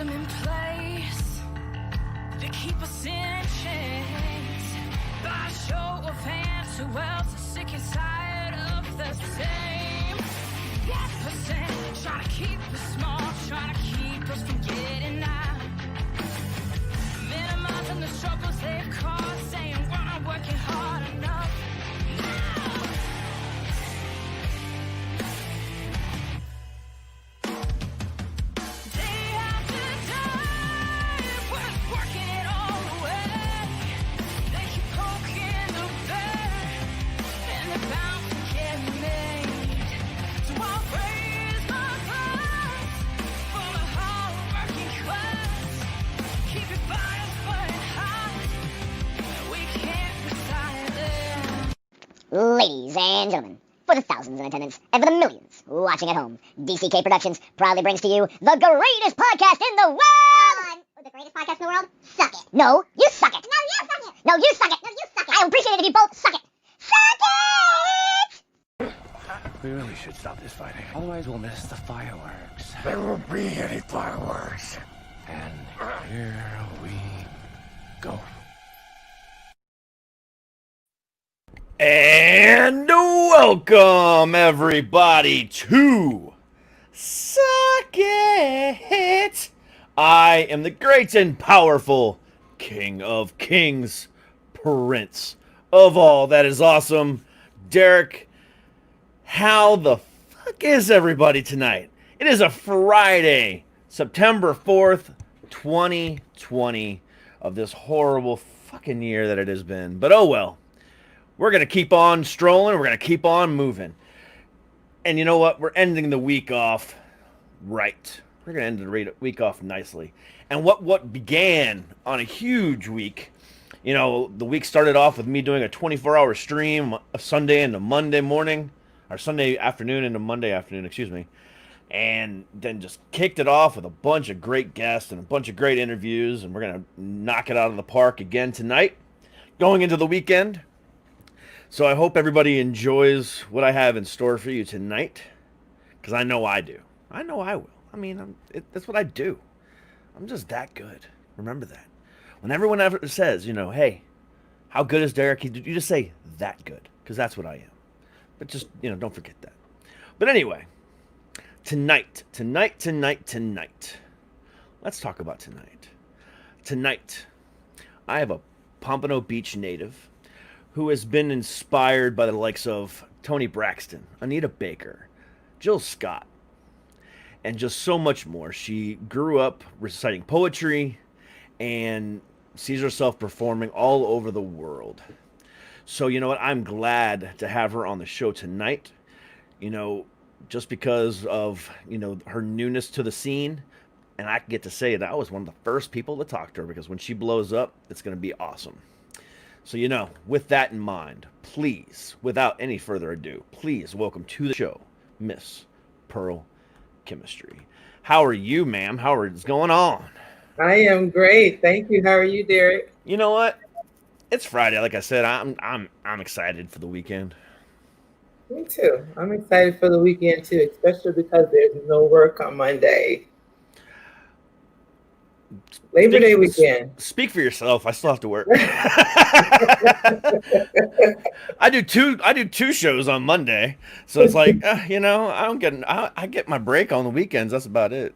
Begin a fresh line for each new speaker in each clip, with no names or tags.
them in place to keep us in chains. By a show of hands, who else is sick and tired of the same? 1% trying to keep us small, trying to keep us from getting out. Minimizing the struggles they've caused, saying we're not working hard enough.
Ladies and gentlemen, for the thousands in attendance and for the millions watching at home, DCK Productions proudly brings to you the greatest podcast in the world! The greatest podcast in the world? Suck it. No, you suck it. No, you suck it. No, you suck it. No, you suck it. I appreciate it if you both suck it. Suck it!
We really should stop this fighting. Otherwise we'll miss the fireworks.
There won't be any fireworks.
And here we go. And welcome everybody to Suck It. I am the great and powerful King of Kings, Prince of all that is awesome, Derek. How the fuck is everybody tonight? It is a Friday, September 4th, 2020 of this horrible fucking year that it has been. But oh well. We're going to keep on strolling. We're going to keep on moving. And you know what? We're ending the week off right. We're going to end the week off nicely. And what began on a huge week, you know, the week started off with me doing a 24-hour stream, a Sunday into Monday morning, or Sunday afternoon into Monday afternoon, excuse me. And then just kicked it off with a bunch of great guests and a bunch of great interviews. And we're going to knock it out of the park again tonight, going into the weekend. So I hope everybody enjoys what I have in store for you tonight, because I know I do. I know I will. I mean, that's what I do. I'm just that good. Remember that. When everyone ever says, you know, hey, how good is Derek? You just say that good, because that's what I am. But just, you know, don't forget that. But anyway, tonight. Let's talk about tonight. Tonight, I have a Pompano Beach native who has been inspired by the likes of Toni Braxton, Anita Baker, Jill Scott, and just so much more. She grew up reciting poetry and sees herself performing all over the world. So, you know what? I'm glad to have her on the show tonight, you know, just because of, you know, her newness to the scene. And I get to say that I was one of the first people to talk to her, because when she blows up, it's going to be awesome. So, you know, with that in mind, please, without any further ado, please welcome to the show, Miss Pearl Kimistry. How are you, ma'am? How is going on?
I am great. Thank you. How are you, Derek?
You know what? It's Friday. Like I said, I'm excited for the weekend.
Me too. I'm excited for the weekend too, especially because there's no work on Monday. Labor Day weekend.
Speak for yourself. I still have to work. I do two shows on Monday, so it's like you know, I get my break on the weekends. That's about it.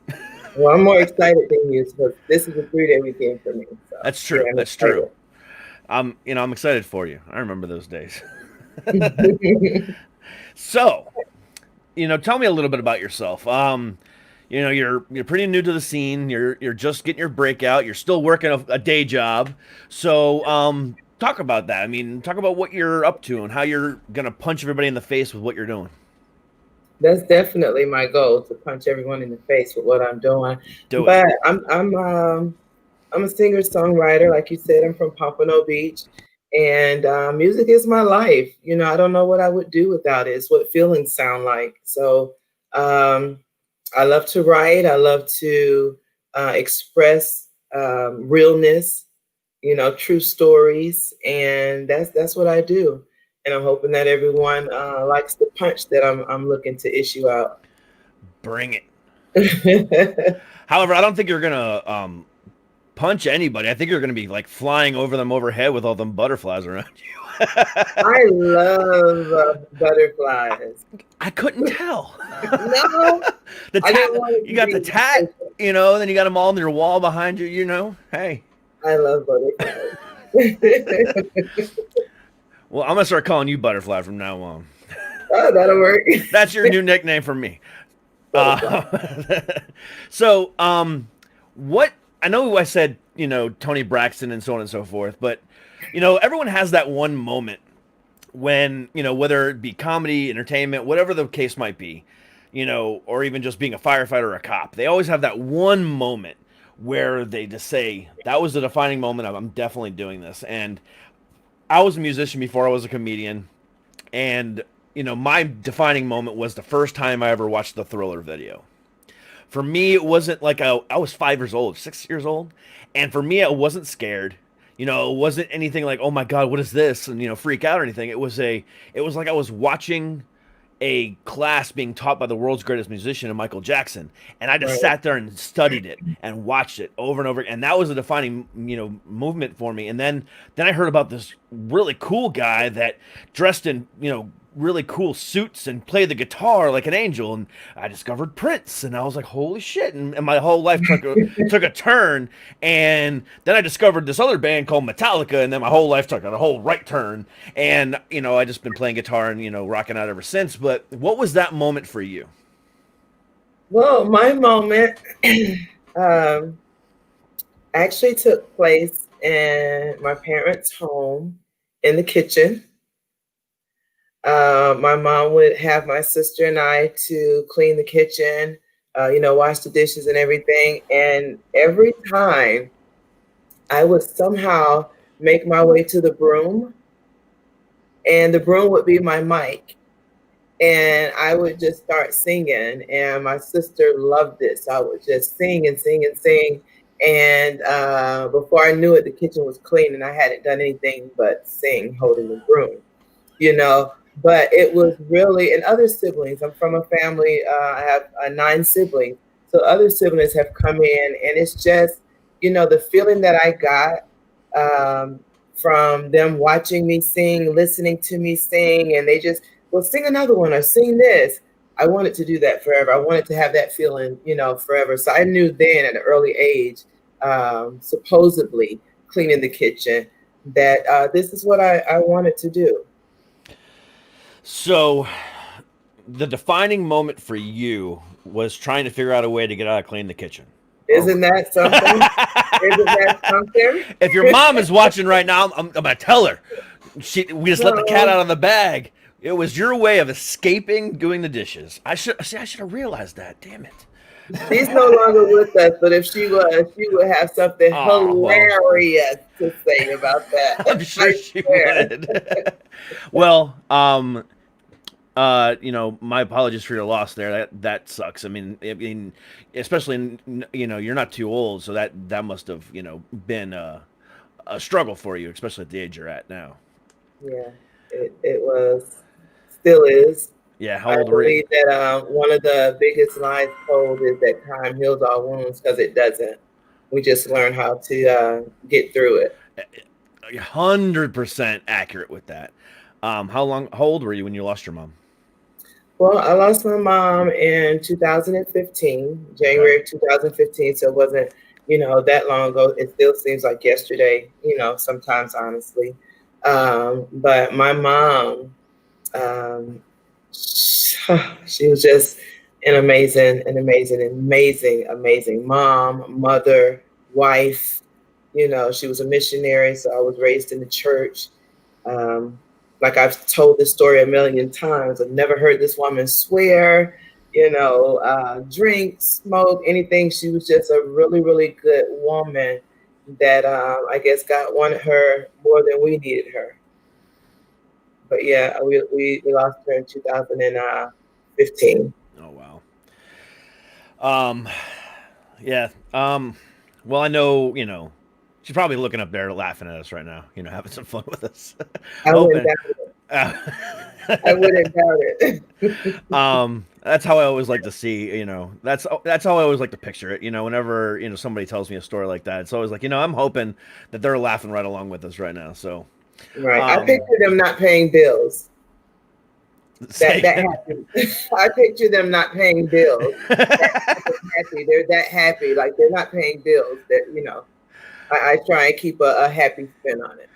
Well, I'm more excited than you, because this is a 3-day weekend for me. So
that's true. Yeah, that's true. I'm excited for you. I remember those days. So, you know, tell me a little bit about yourself. You know, you're pretty new to the scene. You're just getting your breakout. You're still working a day job. So talk about that. I mean, talk about what you're up to and how you're gonna punch everybody in the face with what you're doing.
That's definitely my goal, to punch everyone in the face with what I'm doing. But I'm a singer-songwriter, like you said. I'm from Pompano Beach, and music is my life. You know, I don't know what I would do without it. It's what feelings sound like. So I love to write. I love to express realness, you know, true stories, and that's what I do. And I'm hoping that everyone likes the punch that I'm looking to issue out.
Bring it. However, I don't think you're gonna punch anybody. I think you're gonna be like flying over them overhead with all them butterflies around you.
I love butterflies.
I couldn't tell.
No,
The
I
tat,
didn't want
you got the tat, you know, then you got them all on your wall behind you, you know. Hey.
I love butterflies.
Well, I'm gonna start calling you Butterfly from now on.
Oh, that'll work.
That's your new nickname for me. So, what I know I said, you know, Toni Braxton and so on and so forth, but you know, everyone has that one moment when, you know, whether it be comedy, entertainment, whatever the case might be, you know, or even just being a firefighter or a cop, they always have that one moment where they just say, that was the defining moment of I'm definitely doing this. And I was a musician before I was a comedian, and you know, my defining moment was the first time I ever watched the Thriller video. For me, it wasn't like I was 5 years old, 6 years old, and for me, I wasn't scared. You know, it wasn't anything like, oh my God, what is this? And, you know, freak out or anything. It was like I was watching a class being taught by the world's greatest musician, Michael Jackson. And I just sat there and studied it and watched it over and over. And that was a defining, you know, movement for me. And then I heard about this really cool guy that dressed in, you know, really cool suits and played the guitar like an angel, and I discovered Prince, and I was like, holy shit, and my whole life took a turn. And then I discovered this other band called Metallica, and then my whole life took a whole right turn. And you know, I just been playing guitar and, you know, rocking out ever since. But what was that moment for you?
Well, my moment actually took place in my parents' home in the kitchen. My mom would have my sister and I to clean the kitchen, you know, wash the dishes and everything. And every time I would somehow make my way to the broom, and the broom would be my mic. And I would just start singing, and my sister loved it. So I would just sing and sing and sing. And before I knew it, the kitchen was clean, and I hadn't done anything but sing, holding the broom, you know. But it was really, and other siblings, I'm from a family, I have 9 siblings. So other siblings have come in, and it's just, you know, the feeling that I got from them watching me sing, listening to me sing, and they just, well, sing another one or sing this. I wanted to do that forever. I wanted to have that feeling, you know, forever. So I knew then at an early age, supposedly cleaning the kitchen, that this is what I wanted to do.
So the defining moment for you was trying to figure out a way to get out of cleaning the kitchen.
Isn't that something? Isn't that something?
If your mom is watching right now, I'm gonna tell her. We just let the cat out of the bag. It was your way of escaping doing the dishes. I should have realized that. Damn it.
She's no longer with us, but if she was, she would have something hilarious to say about that.
I'm sure she would. Well, you know, my apologies for your loss there. That sucks. I mean, especially, you know, you're not too old, so that must have, you know, been a struggle for you, especially at the age you're at now.
Yeah, it was, still is.
Yeah, how old were you?
I believe that one of the biggest lies told is that time heals all wounds, because it doesn't. We just learn how to get through it.
100% accurate with that. How old were you when you lost your mom?
Well, I lost my mom in 2015, January of 2015. So it wasn't, you know, that long ago. It still seems like yesterday, you know, sometimes, honestly. But my mom, she was just an amazing mom, mother, wife. You know, she was a missionary, so I was raised in the church. Like I've told this story a million times. I've never heard this woman swear, you know, drink, smoke, anything. She was just a really, really good woman that I guess God wanted her more than we needed her. But yeah, we lost her in 2015.
Oh wow. Yeah. Well, I know, you know, she's probably looking up there laughing at us right now, you know, having some fun with us.
I wouldn't doubt it. I wouldn't doubt it.
That's how I always like to see, that's how I always like to picture it. Whenever, somebody tells me a story like that, it's always like, I'm hoping that they're laughing right along with us right now. So,
Right. I picture them not paying bills. That happy. I picture them not paying bills. Happy. They're that happy. Like they're not paying bills. That I try and keep a happy spin on it.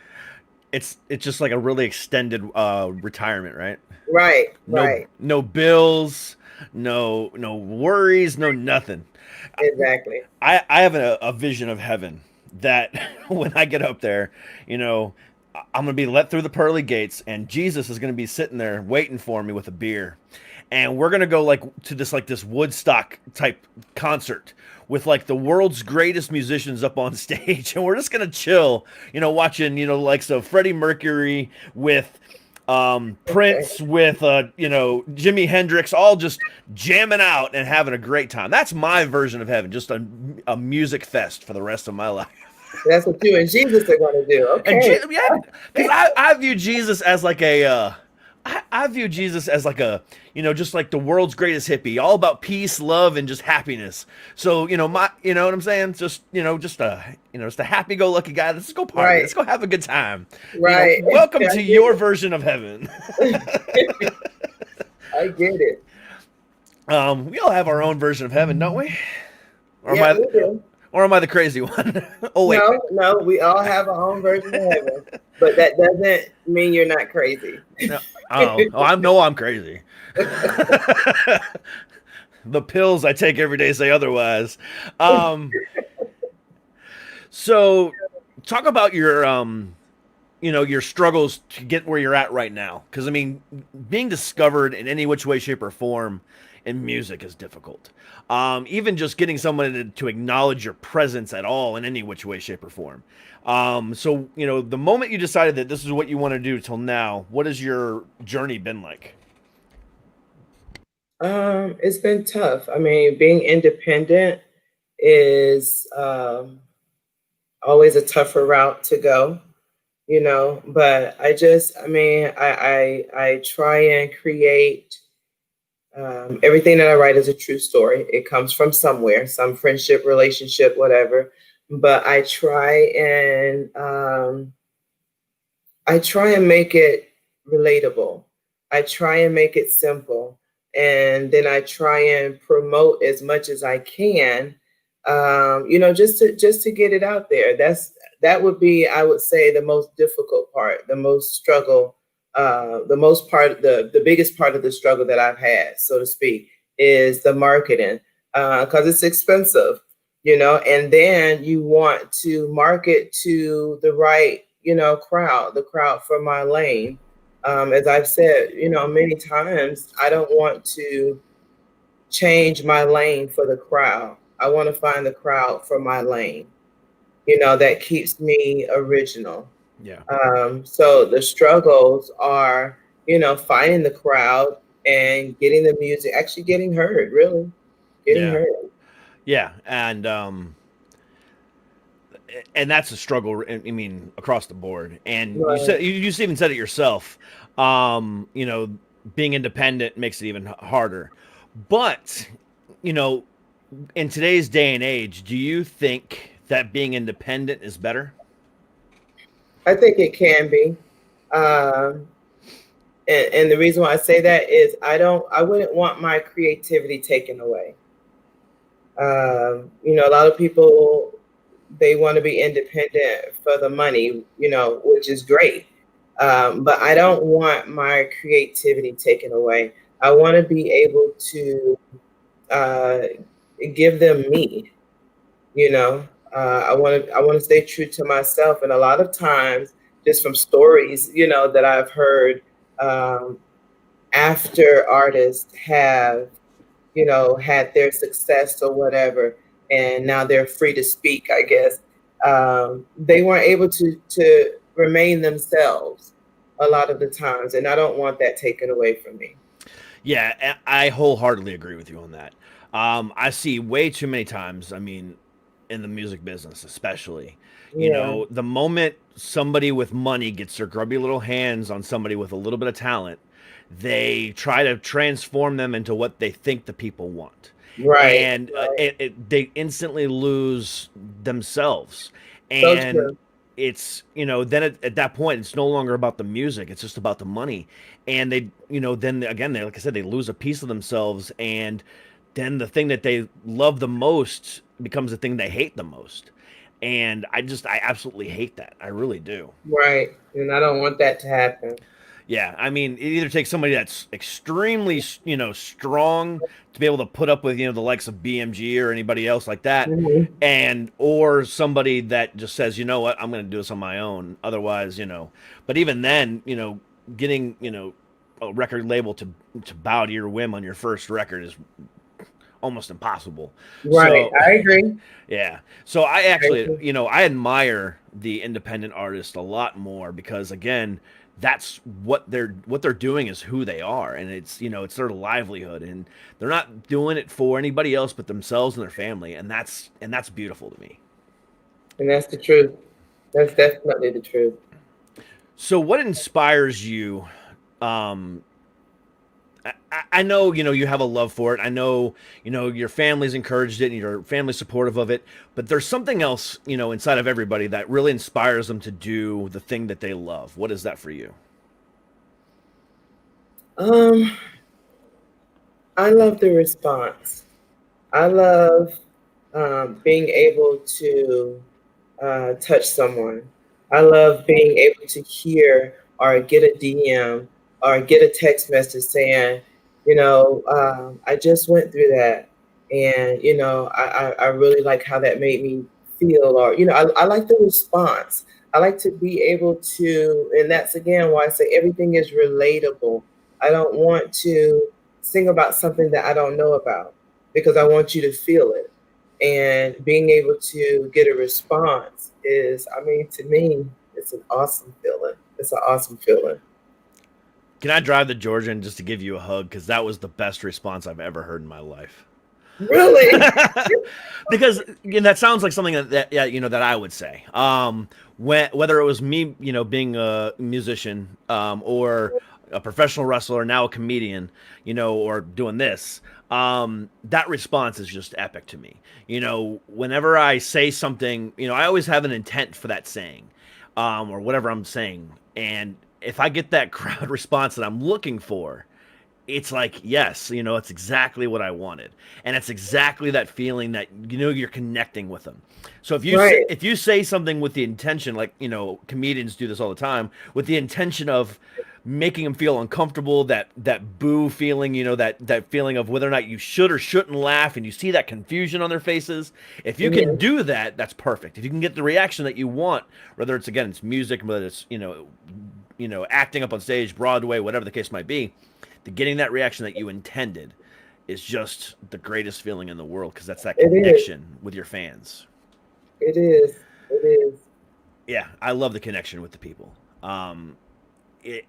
It's just like a really extended retirement, right?
Right.
No bills, no worries, no nothing.
Exactly.
I have a vision of heaven that when I get up there, I'm gonna be let through the pearly gates, and Jesus is gonna be sitting there waiting for me with a beer, and we're gonna go to this Woodstock type concert with like the world's greatest musicians up on stage, and we're just gonna chill, watching so Freddie Mercury with Prince with Jimi Hendrix, all just jamming out and having a great time. That's my version of heaven, just a music fest for the rest of my life.
That's what you and Jesus are going to do. Okay.
Because I view Jesus as like I view Jesus as like just like the world's greatest hippie, all about peace, love, and just happiness. So, you know what I'm saying? Just a happy-go-lucky guy. Let's go party.
Right.
Let's go have a good time.
Right.
Welcome to your version of heaven.
I get it.
We all have our own version of heaven, don't we? Or
yeah, we do.
Or am I the crazy one? Oh, wait.
No, we all have our own version of heaven. But that doesn't mean you're not crazy.
No, I know I'm crazy. The pills I take every day say otherwise. So talk about your struggles to get where you're at right now. Because, being discovered in any which way, shape, or form in music is difficult. Even just getting someone to acknowledge your presence at all in any which way, shape, or form. So, the moment you decided that this is what you want to do till now, what has your journey been like?
It's been tough. Being independent is always a tougher route to go, but I try and create everything that I write is a true story. It comes from somewhere, some friendship, relationship, whatever. But I try and make it relatable. I try and make it simple, and then I try and promote as much as I can. Just to get it out there. That would be, I would say, the most difficult part, the most struggle. The biggest part of the struggle that I've had, so to speak, is the marketing, because it's expensive, and then you want to market to the right, the crowd for my lane. As I've said, many times, I don't want to change my lane for the crowd. I want to find the crowd for my lane, that keeps me original.
Yeah.
So the struggles are, finding the crowd and getting the music, actually getting heard, really getting heard.
Yeah. And that's a struggle. Across the board. And right. you even said it yourself. Being independent makes it even harder. But, in today's day and age, do you think that being independent is better?
I think it can be. And the reason why I say that is I wouldn't want my creativity taken away. A lot of people, they want to be independent for the money, which is great. But I don't want my creativity taken away. I want to be able to give them me, I want to stay true to myself. And a lot of times, just from stories, that I've heard, after artists have, had their success or whatever, and now they're free to speak, I guess, they weren't able to remain themselves a lot of the times. And I don't want that taken away from me.
Yeah, I wholeheartedly agree with you on that. I see way too many times, in the music business, especially, the moment somebody with money gets their grubby little hands on somebody with a little bit of talent, they try to transform them into what they think the people want.
Right.
And they instantly lose themselves.
So
And
true.
it's, then at that point, it's no longer about the music. It's just about the money. And they, then again, like I said, they lose a piece of themselves. And then the thing that they love the most becomes the thing they hate the most. And I absolutely hate that. I really do.
Right. And I don't want that to happen.
Yeah, I mean, it either takes somebody that's extremely, strong to be able to put up with, the likes of BMG or anybody else like that, or somebody that just says, you know what, I'm going to do this on my own. Otherwise, but even then, getting, a record label to bow to your whim on your first record is almost impossible.
Right,
So,
I agree.
yeah. So I actually, I admire the independent artist a lot more because again, that's what they're doing is who they are, and it's it's their livelihood, and they're not doing it for anybody else but themselves and their family, and that's beautiful to me.
And that's the truth. That's definitely the truth.
So what inspires you? I know, you have a love for it. I know, your family's encouraged it and your family's supportive of it, but there's something else, inside of everybody that really inspires them to do the thing that they love. What is that for you?
I love the response. I love being able to touch someone. I love being able to hear or get a DM or get a text message saying, I just went through that. And, I really like how that made me feel. Or, I like the response. I like to be able to, and that's again why I say everything is relatable. I don't want to sing about something that I don't know about because I want you to feel it. And being able to get a response is, to me, it's an awesome feeling. It's an awesome feeling.
Can I drive to Georgia and just to give you a hug? Because that was the best response I've ever heard in my life.
Really?
Because that sounds like something that I would say. Whether it was me, being a musician, or a professional wrestler, now a comedian, or doing this, that response is just epic to me. Whenever I say something, I always have an intent for that saying, or whatever I'm saying. And if I get that crowd response that I'm looking for, it's like, yes, it's exactly what I wanted. And it's exactly that feeling that, you're connecting with them. So if you say something with the intention, like, comedians do this all the time, with the intention of making them feel uncomfortable, that boo feeling, that feeling of whether or not you should or shouldn't laugh, and you see that confusion on their faces. If you can do that, that's perfect. If you can get the reaction that you want, whether it's, again, it's music, whether it's, acting up on stage, Broadway, whatever the case might be, getting that reaction that you intended is just the greatest feeling in the world, because that's that connection with your fans.
It is. It is.
Yeah, I love the connection with the people. It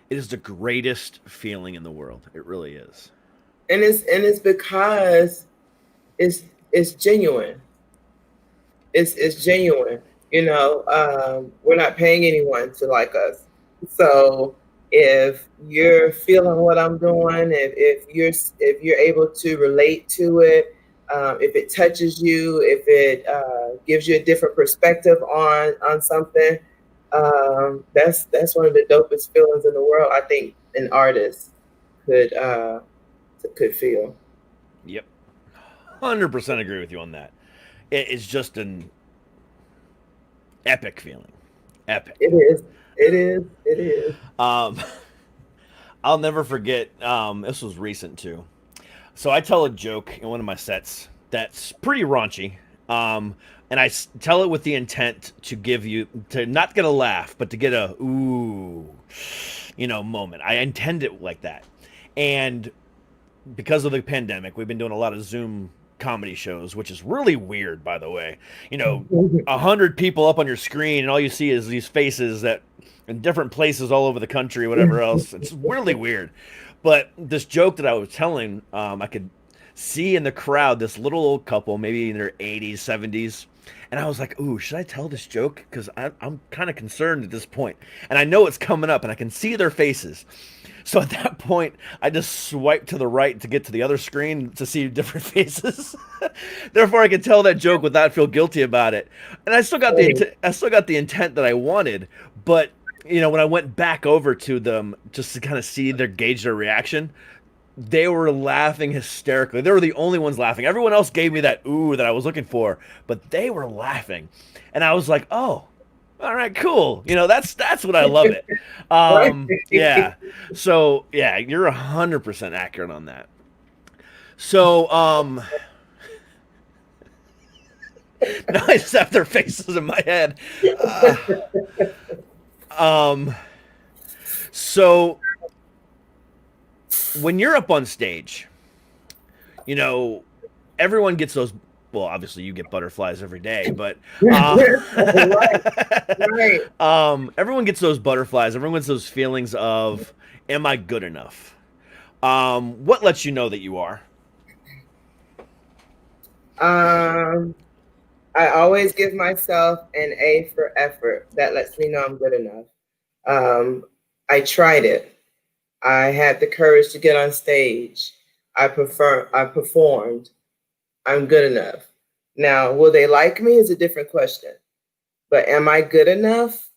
is the greatest feeling in the world. It really is.
And it's because it's genuine. It's genuine. We're not paying anyone to like us. So if you're feeling what I'm doing, if you're able to relate to it, if it touches you, if it gives you a different perspective on something, that's one of the dopest feelings in the world. I think an artist could feel.
Yep, 100% agree with you on that. It's just an epic feeling. Epic.
It is. It is. It is.
I'll never forget. This was recent too. So I tell a joke in one of my sets that's pretty raunchy. And I tell it with the intent to not get a laugh, but to get a ooh, moment. I intend it like that. And because of the pandemic, we've been doing a lot of Zoom comedy shows, which is really weird, by the way. 100 people up on your screen, and all you see is these faces that in different places all over the country, whatever else. It's really weird. But this joke that I was telling, I could see in the crowd this little old couple, maybe in their 80s, 70s, And I was like, ooh, should I tell this joke? Because I'm kind of concerned at this point. And I know it's coming up and I can see their faces. So at that point, I just swiped to the right to get to the other screen to see different faces. Therefore, I could tell that joke without feel guilty about it. And I still got the intent that I wanted. But you know, when I went back over to them just to kind of see gauge their reaction, they were laughing hysterically. They were the only ones laughing. Everyone else gave me that ooh that I was looking for, but they were laughing, and I was like, oh. All right, cool. You know, that's what I love it. Yeah. So yeah, you're 100% accurate on that. So now I just have their faces in my head. So when you're up on stage, you know, everyone gets those. Well, obviously you get butterflies every day, but
right.
Everyone gets those butterflies. Everyone gets those feelings of, am I good enough? What lets you know that you are?
I always give myself an A for effort. That lets me know I'm good enough. I tried it. I had the courage to get on stage. I performed. I'm good enough. Now, will they like me is a different question. But am I good enough?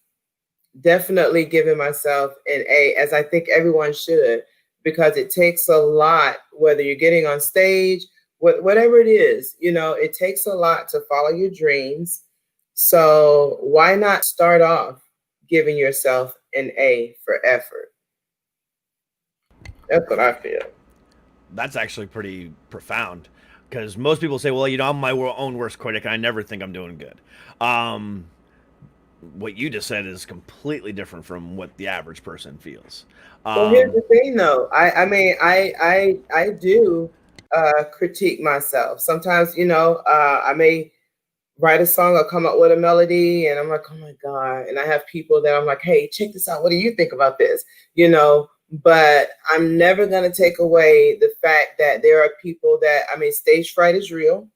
Definitely giving myself an A, as I think everyone should, because it takes a lot, whether you're getting on stage, whatever it is, you know, it takes a lot to follow your dreams. So why not start off giving yourself an A for effort? That's what I feel.
That's actually pretty profound. Because most people say, well, you know, I'm my own worst critic, and I never think I'm doing good. What you just said is completely different from what the average person feels.
Well, here's the thing, though. I mean, I do critique myself. Sometimes, you know, I may write a song or come up with a melody, and I'm like, oh my God. And I have people that I'm like, hey, check this out. What do you think about this? You know, but I'm never going to take away the fact that there are people that, I mean, stage fright is real.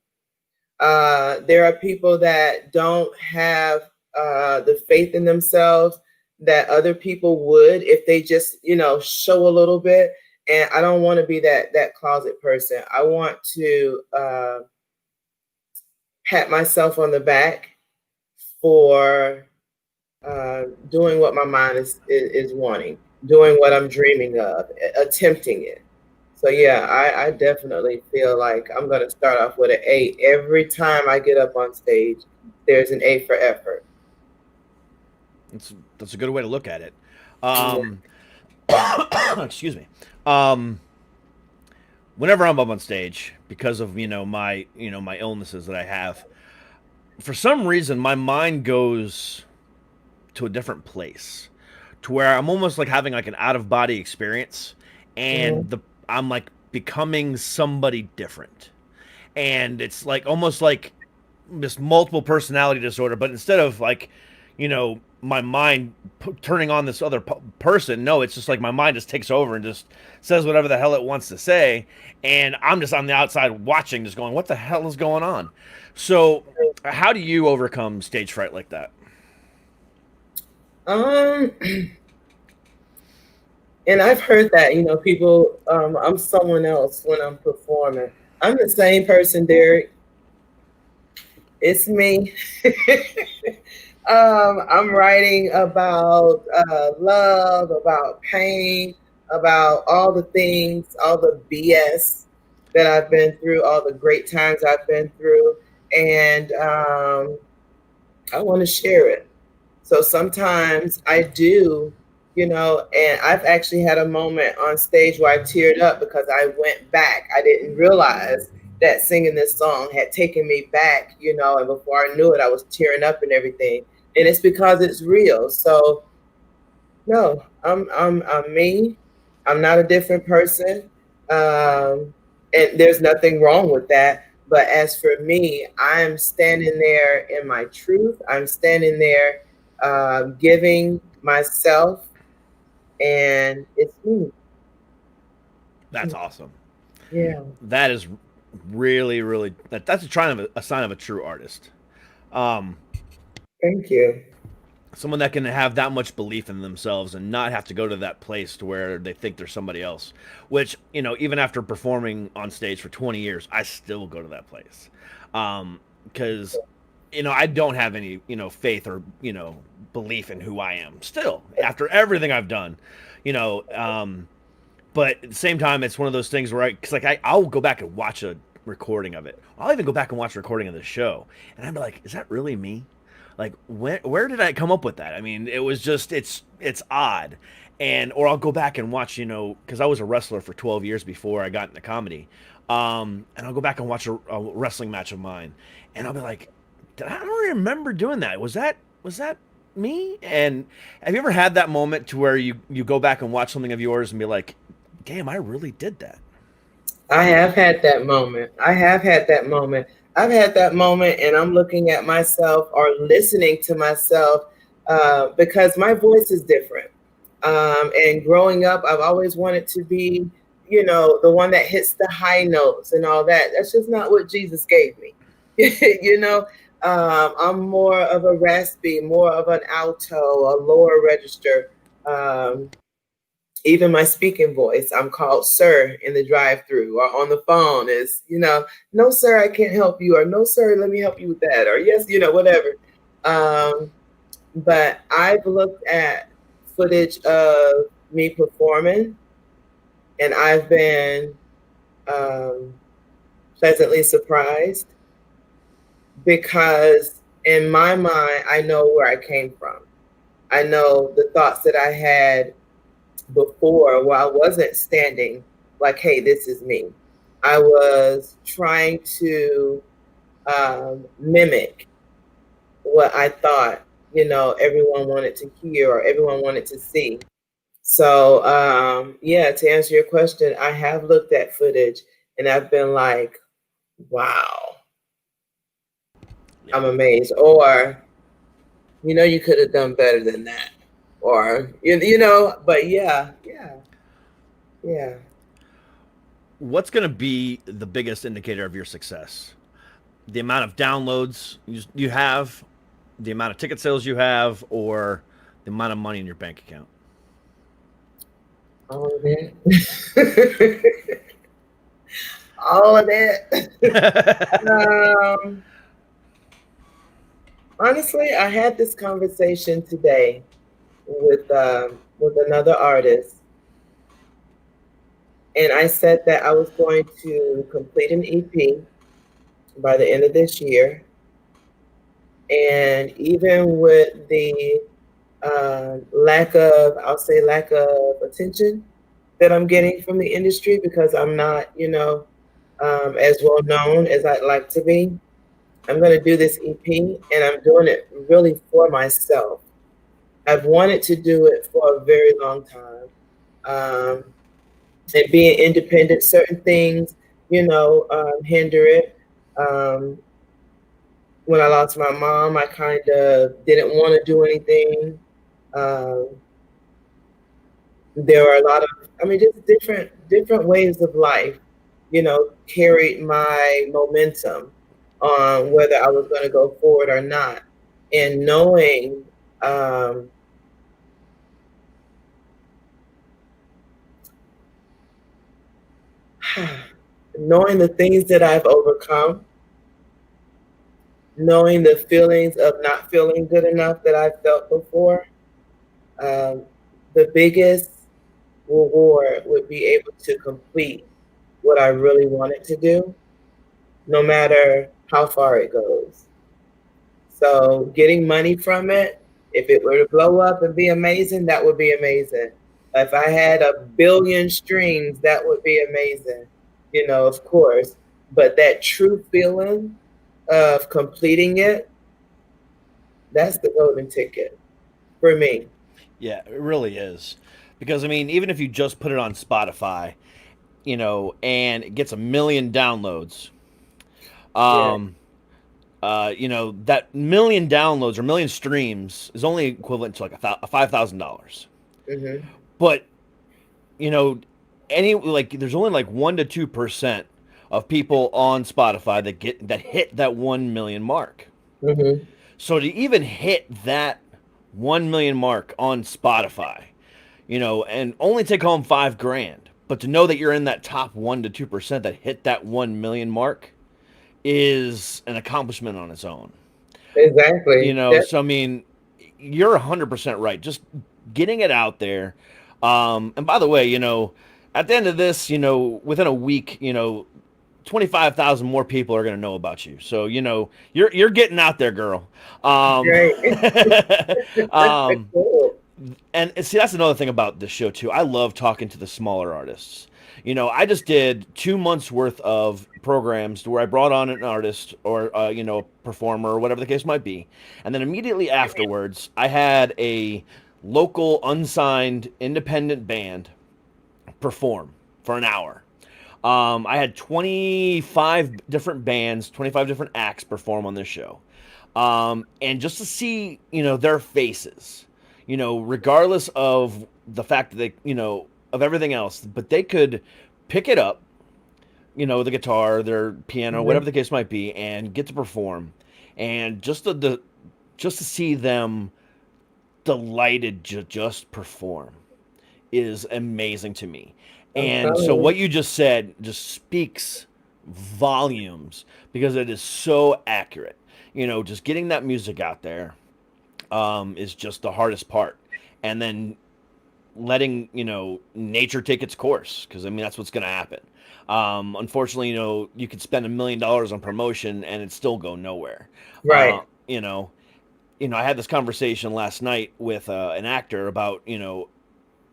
There are people that don't have the faith in themselves that other people would if they just, you know, show a little bit. And I don't want to be that closet person. I want to pat myself on the back for doing what my mind is wanting, doing what I'm dreaming of, attempting it. So yeah, I definitely feel like I'm going to start off with an A. Every time I get up on stage, there's an A for effort.
That's a good way to look at it. Excuse me. Whenever I'm up on stage, because of my illnesses that I have, for some reason my mind goes to a different place, to where I'm almost like having like an out of body experience, and I'm like becoming somebody different, and it's like almost like this multiple personality disorder. But instead of like, my mind turning on this other person, no, it's just like my mind just takes over and just says whatever the hell it wants to say, and I'm just on the outside watching, just going, what the hell is going on? So how do you overcome stage fright like that?
And I've heard that, people, I'm someone else when I'm performing. I'm the same person, Derek. It's me. I'm writing about love, about pain, about all the things, all the BS that I've been through, all the great times I've been through. And I want to share it. So sometimes I do, and I've actually had a moment on stage where I teared up because I went back. I didn't realize that singing this song had taken me back, and before I knew it, I was tearing up and everything. And it's because it's real. So no, I'm me. I'm not a different person. And there's nothing wrong with that. But as for me, I'm standing there in my truth. I'm standing there giving myself, and it's me.
That's awesome.
Yeah.
That is really, really, that's a sign of a true artist.
Thank you.
Someone that can have that much belief in themselves and not have to go to that place to where they think they're somebody else. Which, even after performing on stage for 20 years, I still go to that place. Because, I don't have any, faith or, belief in who I am still after everything I've done, you know. But at the same time, it's one of those things where I'll go back and watch a recording of it. I'll even go back and watch a recording of the show. And I'd be like, is that really me? Like, where did I come up with that? I mean, it was just, it's odd. Or I'll go back and watch, because I was a wrestler for 12 years before I got into comedy. And I'll go back and watch a wrestling match of mine. And I'll be like, I don't remember doing that. Was that me? And have you ever had that moment to where you go back and watch something of yours and be like, damn, I really did that?
I have had that moment. I've had that moment, and I'm looking at myself or listening to myself because my voice is different. And growing up, I've always wanted to be, the one that hits the high notes and all that. That's just not what Jesus gave me. I'm more of a raspy, more of an alto, a lower register. Even my speaking voice, I'm called sir in the drive-through or on the phone is, no, sir, I can't help you, or no, sir, let me help you with that, or yes, whatever. But I've looked at footage of me performing, and I've been pleasantly surprised because in my mind, I know where I came from. I know the thoughts that I had before where I wasn't standing like, hey, this is me. I was trying to mimic what I thought, everyone wanted to hear or everyone wanted to see. So, to answer your question, I have looked at footage and I've been like, wow, I'm amazed. Or, you could have done better than that. Or, but yeah.
What's going to be the biggest indicator of your success? The amount of downloads you have, the amount of ticket sales you have, or the amount of money in your bank account?
All of that. All of that. Honestly, I had this conversation today with another artist, and I said that I was going to complete an EP by the end of this year, and even with the lack of attention that I'm getting from the industry because I'm not, as well known as I'd like to be, I'm going to do this EP, and I'm doing it really for myself. I've wanted to do it for a very long time. And being independent, certain things, hinder it. When I lost my mom, I kind of didn't want to do anything. There are a lot of, just different ways of life, carried my momentum on whether I was going to go forward or not. And knowing knowing the things that I've overcome, knowing the feelings of not feeling good enough that I've felt before, the biggest reward would be able to complete what I really wanted to do, no matter how far it goes. So getting money from it, if it were to blow up and be amazing, that would be amazing. If I had 1 billion streams, that would be amazing, of course. But that true feeling of completing it, that's the golden ticket for me.
Yeah, it really is. Because, even if you just put it on Spotify, and it gets 1 million downloads, that 1 million downloads or 1 million streams is only equivalent to like $5,000.
Mm-hmm.
But, there's only like 1 to 2% of people on Spotify that hit that 1 million mark.
Mm-hmm.
So to even hit that 1 million mark on Spotify, and only take home $5,000, but to know that you're in that top 1 to 2% that hit that 1 million mark is an accomplishment on its own.
Exactly.
So I mean, you're 100% right. Just getting it out there. And by the way, at the end of this, within a week, 25,000 more people are going to know about you. So, you're getting out there, girl.
Right.
Um,
Cool.
and see, that's another thing about this show too. I love talking to the smaller artists. I just did 2 months worth of programs where I brought on an artist or a performer or whatever the case might be, and then immediately afterwards, I had a local unsigned independent band perform for an hour. I had 25 different bands, 25 different acts perform on this show. And just to see, their faces, regardless of the fact that they, of everything else, but they could pick it up, the guitar, their piano, whatever
Mm-hmm.
the case might be, and get to perform. And just to see them delighted to just perform is amazing to me.
I'm
And
telling
so
you.
what you just said just speaks volumes because it is so accurate. Just getting that music out there is just the hardest part. And then letting, nature take its course because I mean that's what's going to happen. Unfortunately, you could spend $1 million on promotion and it still go nowhere.
Right.
I had this conversation last night with an actor about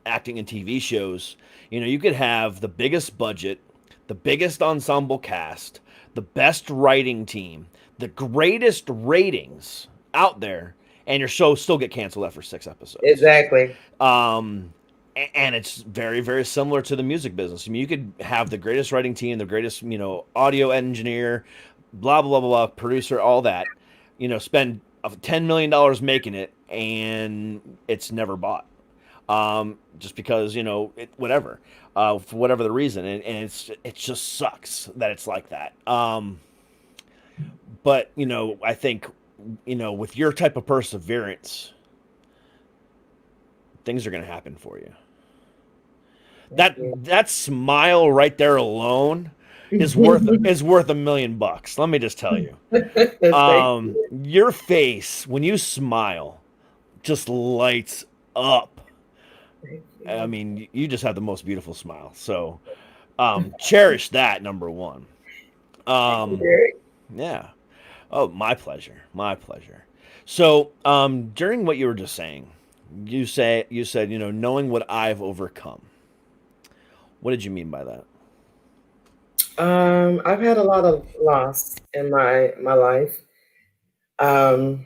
acting in TV shows. You could have the biggest budget, the biggest ensemble cast, the best writing team, the greatest ratings out there, and your show still get canceled after 6 episodes.
Exactly.
And it's very, very similar to the music business. I mean, you could have the greatest writing team, the greatest, audio engineer, blah, blah, blah, blah, producer, all that, spend $10 million making it, and it's never bought. Just because, whatever, for whatever the reason. And it just sucks that it's like that. But, I think, with your type of perseverance, things are going to happen for you. That smile right there alone is worth $1 million. Let me just tell you.
Thank you.
Your face when you smile just lights up.
Thank you.
I mean, you just have the most beautiful smile. So, cherish that, number one.
Very.
Yeah. Oh, my pleasure. My pleasure. So, during what you were just saying, you said, knowing what I've overcome. What did you mean by that?
I've had a lot of loss in my life. Um,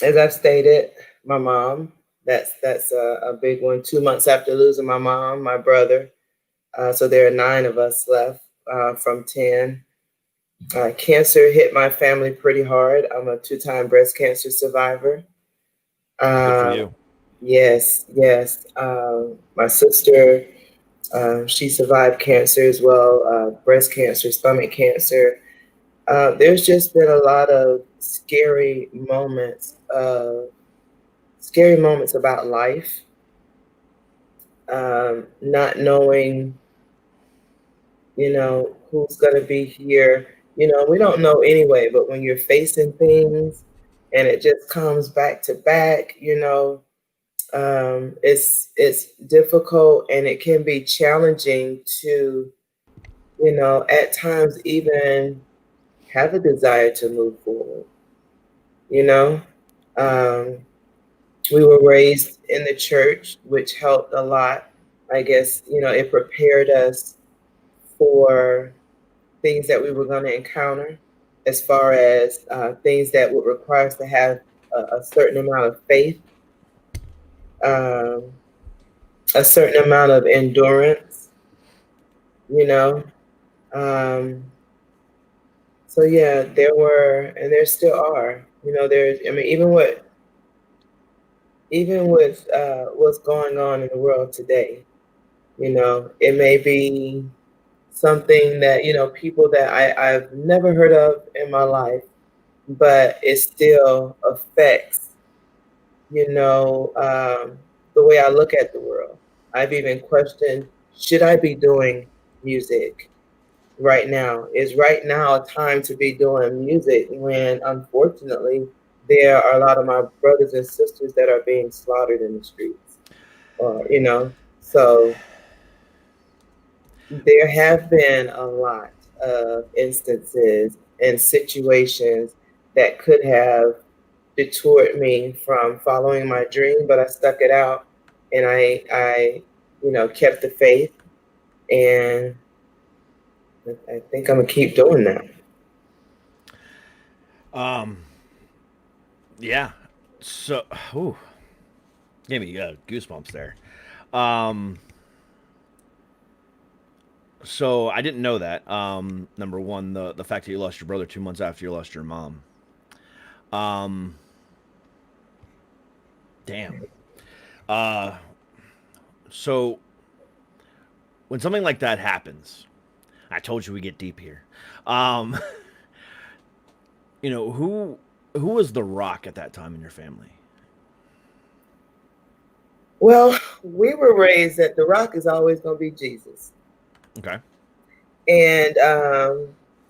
as I've stated, my mom. That's a big one. 2 months after losing my mom, my brother. So there are 9 of us left from 10. Cancer hit my family pretty hard. I'm a 2-time breast cancer survivor.
Good for you.
Yes, yes. My sister, she survived cancer as well, breast cancer, stomach cancer. There's just been a lot of scary moments about life. Not knowing, who's going to be here. We don't know anyway, but when you're facing things and it just comes back to back, it's difficult and it can be challenging to, at times even have a desire to move forward. Um, we were raised in the church, which helped a lot. I guess, it prepared us for things that we were going to encounter, as far as things that would require us to have a certain amount of faith, um, a certain amount of endurance, you know. Um, so yeah, there were, and there still are. There's, I mean, even with what's going on in the world today, it may be something that people that I've never heard of in my life, but it still affects, the way I look at the world. I've even questioned, should I be doing music right now? Is right now a time to be doing music when, unfortunately, there are a lot of my brothers and sisters that are being slaughtered in the streets? So there have been a lot of instances and situations that could have detoured me from following my dream, but I stuck it out, and I kept the faith, and I think I'm gonna keep doing that.
Yeah. So, ooh, gave me goosebumps there. Um, so I didn't know that. Number one, the fact that you lost your brother 2 months after you lost your mom. Um, damn. Uh, so when something like that happens, I told you we get deep here. Um, who was the rock at that time in your family?
Well, we were raised that the rock is always gonna be Jesus,
Okay.
and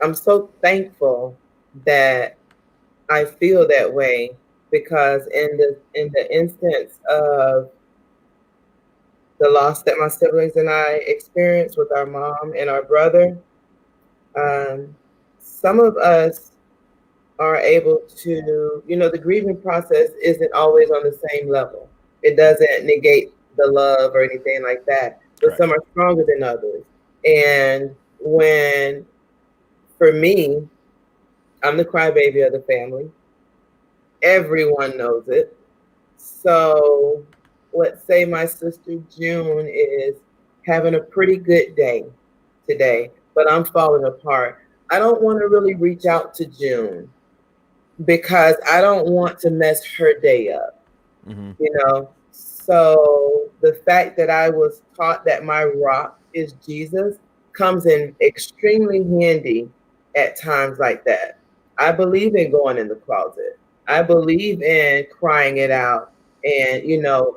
I'm so thankful that I feel that way, because in the instance of the loss that my siblings and I experienced with our mom and our brother, some of us are able to, the grieving process isn't always on the same level. It doesn't negate the love or anything like that, but
Correct.
some are stronger than others. And when, for me, I'm the crybaby of the family, everyone knows it. So let's say my sister June is having a pretty good day today, but I'm falling apart. I don't want to really reach out to June because I don't want to mess her day up,
Mm-hmm.
So the fact that I was taught that my rock is Jesus comes in extremely handy at times like that. I believe in going in the closet. I believe in crying it out and,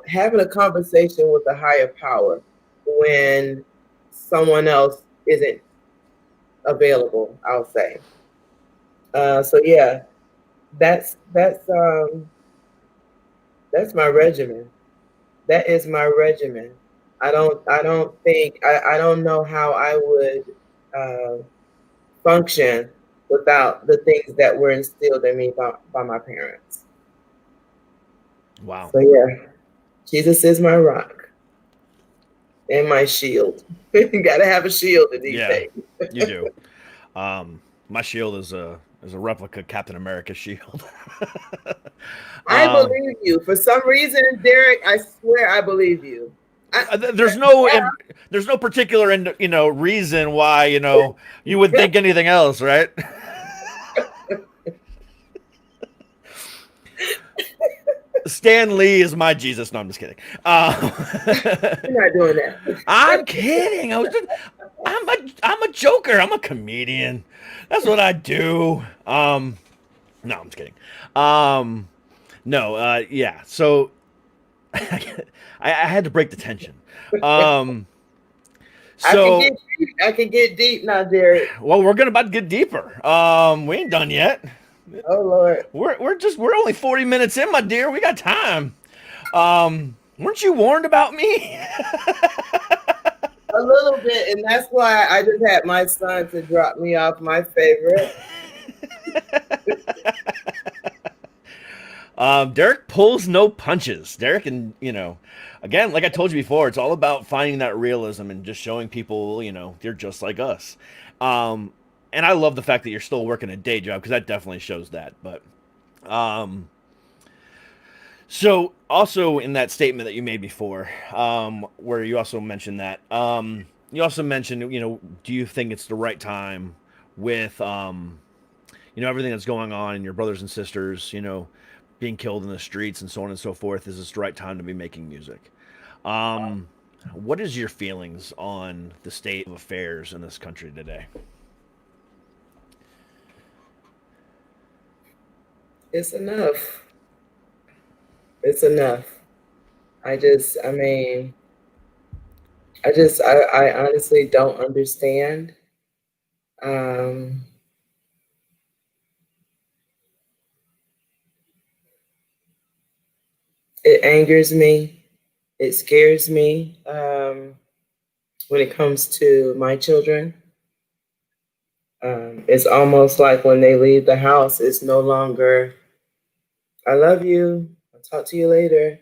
having a conversation with a higher power when someone else isn't available, I'll say. So yeah, that's my regimen. That is my regimen. I don't know how I would function without the things that were instilled in me by my parents.
Wow.
So yeah, Jesus is my rock and my shield. You gotta have a shield in these
Yeah,
days.
you do. My shield is a replica Captain America shield.
I
um,
believe you. For some reason, Derek, I swear I believe you.
there's there's no particular reason why you would think anything else, right? Stan Lee is my Jesus. No, I'm just kidding.
You're not doing that.
I'm kidding. I'm a joker. I'm a comedian. That's what I do. No, I'm just kidding. No, yeah. So I had to break the tension. So
I can get deep now, Derek.
well, we're about to get deeper. We ain't done yet.
Oh Lord.
We're only 40 minutes in, my dear. We got time. Weren't you warned about me?
A little bit, and that's why I just had my son to drop me off my favorite.
Derek pulls no punches. Derek, and again, like I told you before, it's all about finding that realism and just showing people, they're just like us. And I love the fact that you're still working a day job because that definitely shows that. But, so also in that statement that you made before, where you also mentioned that, you also mentioned, do you think it's the right time with, everything that's going on and your brothers and sisters, being killed in the streets and so on and so forth, is this the right time to be making music? What is your feelings on the state of affairs in this country today?
It's enough. It's enough. I honestly don't understand. Um, it angers me. It scares me when it comes to my children. It's almost like when they leave the house, it's no longer, I love you, I'll talk to you later.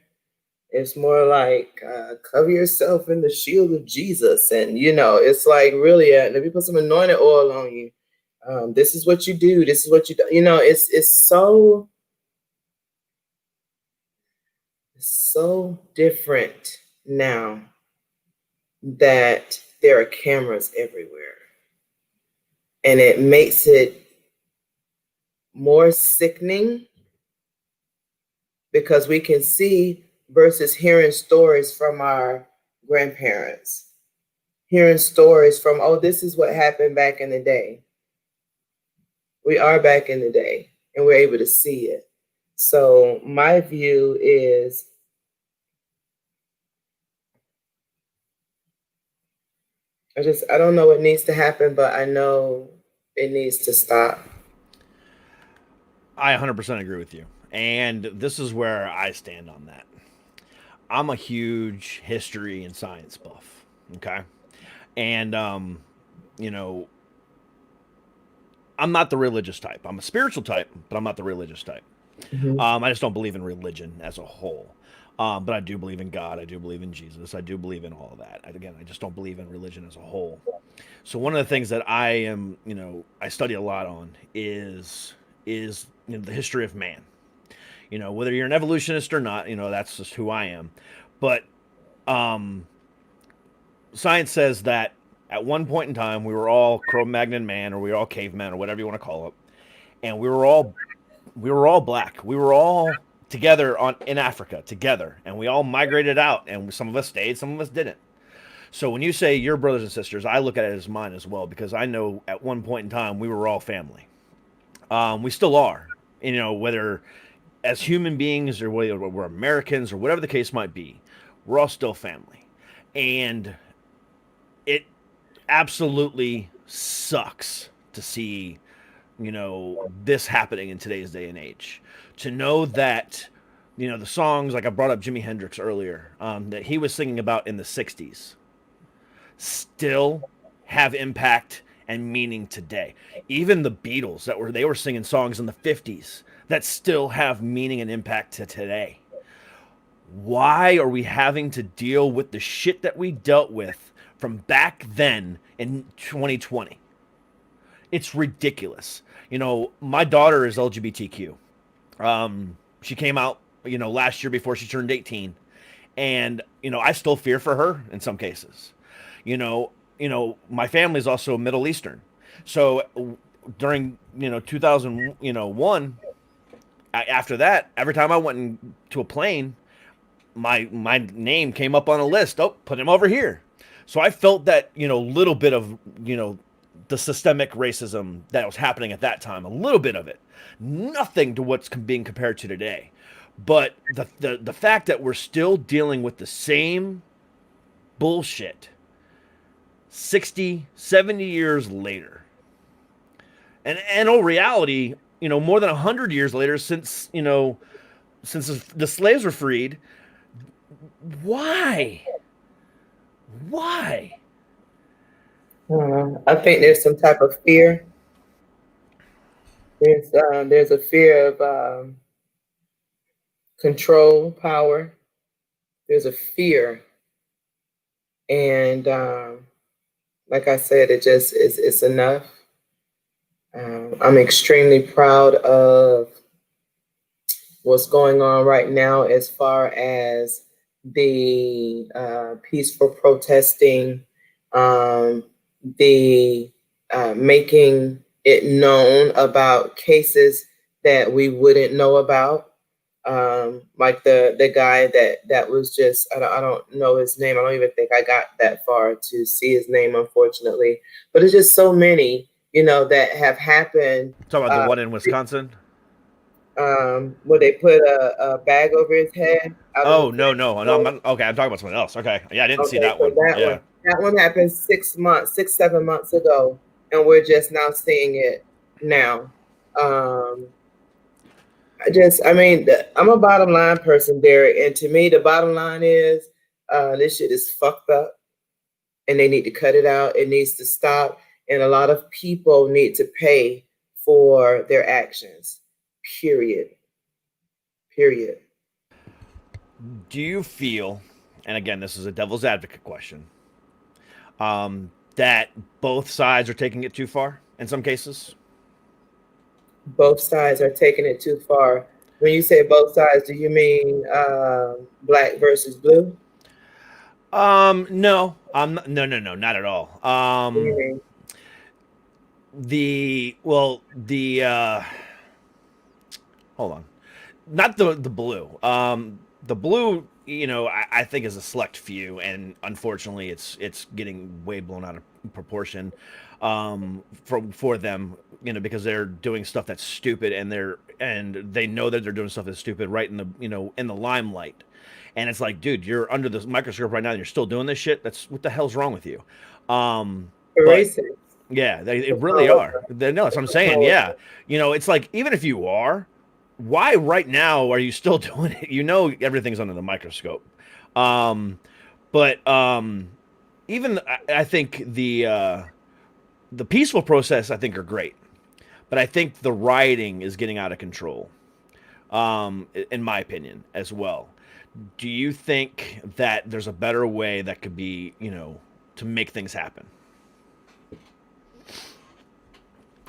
It's more like, cover yourself in the shield of Jesus. And, it's like, really, let me put some anointed oil on you. This is what you do. This is what you do. It's so different now that there are cameras everywhere. And it makes it more sickening because we can see versus hearing stories from our grandparents, hearing stories from, oh, this is what happened back in the day. We are back in the day and we're able to see it. So my view is I don't know what needs to happen, but I know it needs to stop.
I 100% agree with you. And this is where I stand on that. I'm a huge history and science buff. Okay. And, I'm not the religious type. I'm a spiritual type, but I'm not the religious type.
Mm-hmm.
I just don't believe in religion as a whole. But I do believe in God. I do believe in Jesus. I do believe in all of that. Again, I just don't believe in religion as a whole. So one of the things that I am, I study a lot on is the history of man. Whether you're an evolutionist or not, that's just who I am. But science says that at one point in time, we were all Cro-Magnon man, or we were all cavemen, or whatever you want to call it, and we were all black. We were all together in Africa together, and we all migrated out, and some of us stayed, some of us didn't. So when you say your brothers and sisters, I look at it as mine as well, because I know at one point in time we were all family. We still are, whether as human beings or whether we're Americans or whatever the case might be, we're all still family. And it absolutely sucks to see, this happening in today's day and age. To know that, the songs, like I brought up Jimi Hendrix earlier, that he was singing about in the 60s, still have impact and meaning today. Even the Beatles they were singing songs in the 50s that still have meaning and impact to today. Why are we having to deal with the shit that we dealt with from back then in 2020? It's ridiculous. My daughter is LGBTQ. She came out, last year before she turned 18. And, I still fear for her in some cases. My family is also Middle Eastern. So during, 2001, after that, every time I went into a plane, my name came up on a list. Oh, put him over here. So I felt that, little bit of, the systemic racism that was happening at that time, a little bit of it. Nothing to what's being compared to today. But the fact that we're still dealing with the same bullshit 60, 70 years later. And in all reality, more than 100 years later since the slaves were freed, why?
I think there's some type of fear. There's a fear of control, power. There's a fear, and like I said, it's enough. I'm extremely proud of what's going on right now as far as the peaceful protesting, the making it known about cases that we wouldn't know about. Like the guy that was just, I don't know his name. I don't even think I got that far to see his name, unfortunately. But it's just so many, that have happened.
Talking about the one in Wisconsin?
where they put a bag over his head.
Oh, no, I'm not, okay, I'm talking about something else. Okay. Yeah, I didn't see that
so
one. Yeah.
That one happened 7 months ago, and we're just now seeing it now. I'm a bottom line person, Derek, and to me, the bottom line is this shit is fucked up, and they need to cut it out. It needs to stop, and a lot of people need to pay for their actions. Period.
Do you feel, and again, this is a devil's advocate question, that both sides are taking it too far in some cases?
Both sides are taking it too far. When you say both sides, do you mean black versus blue?
No, no, not at all.
What do you mean?
Hold on, not the blue. The blue, I think is a select few, and unfortunately, it's getting way blown out of proportion, for them, because they're doing stuff that's stupid, and they know that they're doing stuff that's stupid right in the in the limelight, and it's like, dude, you're under the microscope right now, and you're still doing this shit. What the hell's wrong with you?
Racist.
Yeah, they really are. No, that's what I'm saying. Yeah, it's like, even if you are, why right now are you still doing it? Everything's under the microscope. But even I think the peaceful protests, I think, are great, but I think the rioting is getting out of control, in my opinion, as well. Do you think that there's a better way that could be, to make things happen?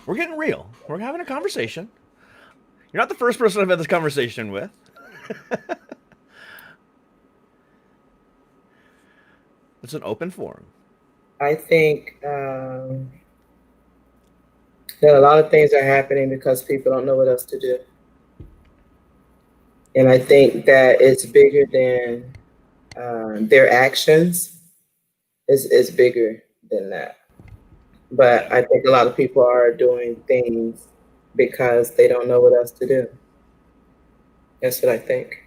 We're getting real. We're having a conversation. You're not the first person I've had this conversation with. It's an open forum.
I think that a lot of things are happening because people don't know what else to do. And I think that it's bigger than their actions. It's bigger than that. But I think a lot of people are doing things because they don't know what else to do. That's what I think.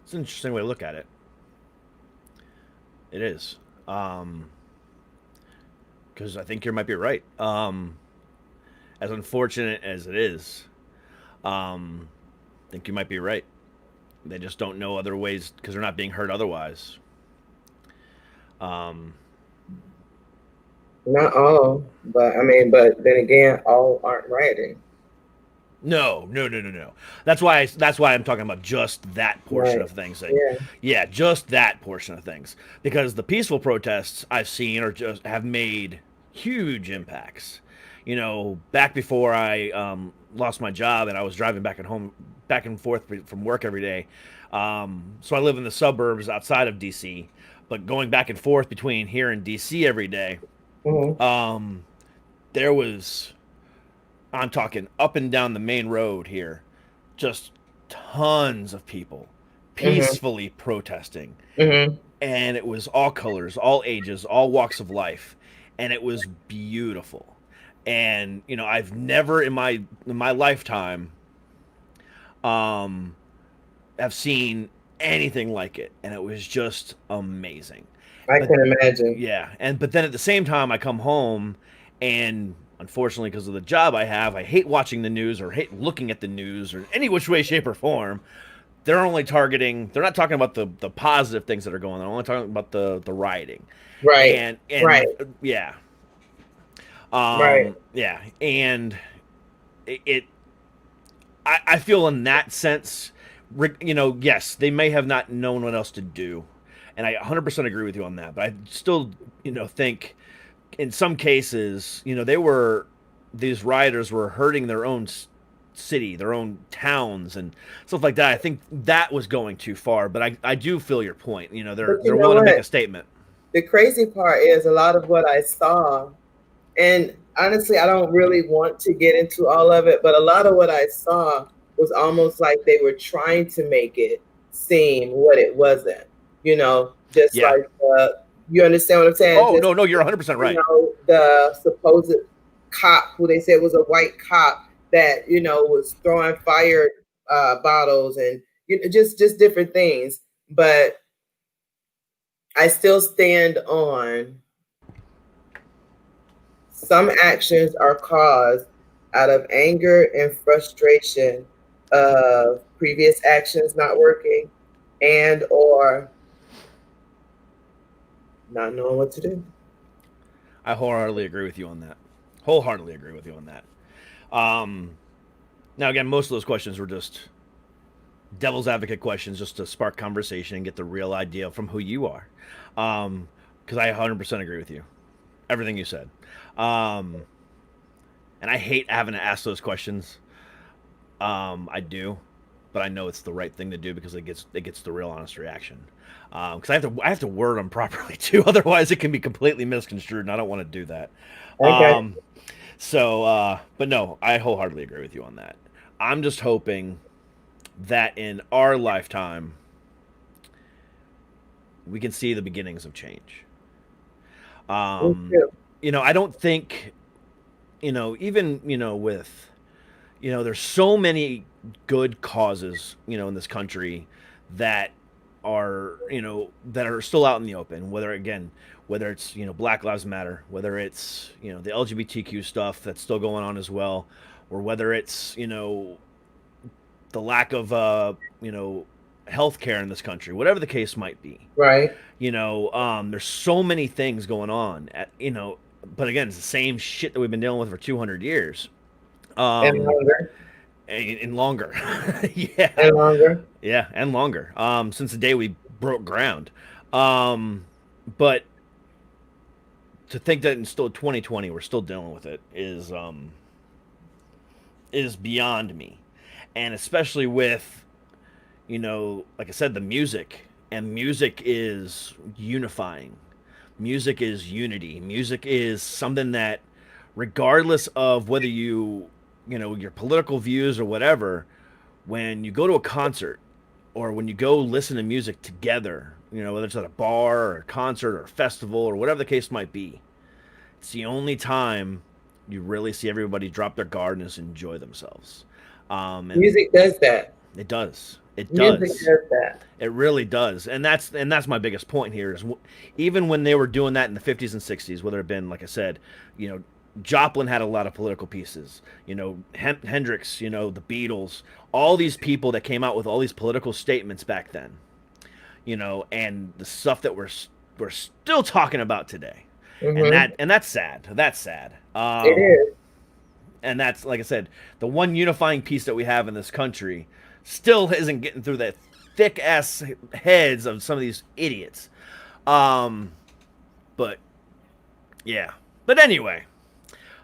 It's an interesting way to look at it. It is. Because I think you might be right. As unfortunate as it is, I think you might be right. They just don't know other ways because they're not being heard otherwise.
Not all, but then again, all aren't rioting.
No. That's why I'm talking about just that portion of things. Yeah, just that portion of things. Because the peaceful protests I've seen have made huge impacts. Back before I lost my job and I was driving back and forth from work every day. So I live in the suburbs outside of DC, but going back and forth between here and DC every day. Mm-hmm. There was, I'm talking up and down the main road here, just tons of people peacefully protesting. Mm-hmm. And it was all colors, all ages, all walks of life. And it was beautiful. And, I've never in my lifetime have seen anything like it. And it was just amazing.
I can imagine.
Yeah. But then at the same time, I come home, and unfortunately, because of the job I have, I hate watching the news or hate looking at the news or any which way, shape, or form. They're not talking about the positive things that are going on. They're only talking about the rioting.
Right.
And
right.
Yeah.
Right.
Yeah. And I feel in that sense, yes, they may have not known what else to do. And I 100% agree with you on that. But I still, think in some cases, these rioters were hurting their own city, their own towns and stuff like that. I think that was going too far. But I do feel your point. They're willing to make a statement.
The crazy part is a lot of what I saw, and honestly, I don't really want to get into all of it, but a lot of what I saw was almost like they were trying to make it seem what it wasn't. Like, you understand what I'm saying?
Oh, no, you're 100% right.
The supposed cop who they said was a white cop that, you know, was throwing fire bottles and, you know, just different things. But I still stand on some actions are caused out of anger and frustration of previous actions not working and or not knowing what to do.
I wholeheartedly agree with you on that. Wholeheartedly agree with you on that. Now, again, most of those questions were just devil's advocate questions just to spark conversation and get the real idea from who you are. Because I 100% agree with you. Everything you said. And I hate having to ask those questions. I do. But I know it's the right thing to do because it gets the real honest reaction. Because I have to word them properly too. Otherwise, it can be completely misconstrued, and I don't want to do that.
Okay.
But no, I wholeheartedly agree with you on that. I'm just hoping that in our lifetime, we can see the beginnings of change. You know, I don't think, you know, even, you know, with, you know, there's so many good causes, you know, in this country that are, you know, that are still out in the open, whether it's, you know, Black Lives Matter, whether it's, you know, the LGBTQ stuff that's still going on as well, or whether it's, you know, the lack of, you know, healthcare in this country, whatever the case might be.
Right.
You know, there's so many things going on, you know, but again, it's the same shit that we've been dealing with for 200 years.
And longer.
And longer. Yeah.
And longer.
Yeah, and longer. Since the day we broke ground. But to think that in still 2020 we're still dealing with it is beyond me. And especially with, you know, like I said, the music. And music is unifying. Music is unity. Music is something that, regardless of whether you know, your political views or whatever, when you go to a concert or when you go listen to music together, you know, whether it's at a bar or a concert or a festival or whatever the case might be, it's the only time you really see everybody drop their guard and just enjoy themselves. And
music does that.
It does. It does.
Music does that.
It really does. And that's my biggest point here is even when they were doing that in the 50s and 60s, whether it been, like I said, you know, Joplin had a lot of political pieces, you know, Hendrix, you know, the Beatles, all these people that came out with all these political statements back then, you know, and the stuff that we're still talking about today. Mm-hmm. And that's sad. That's sad.
It is.
And that's, like I said, the one unifying piece that we have in this country still isn't getting through the thick ass heads of some of these idiots. But yeah. But anyway.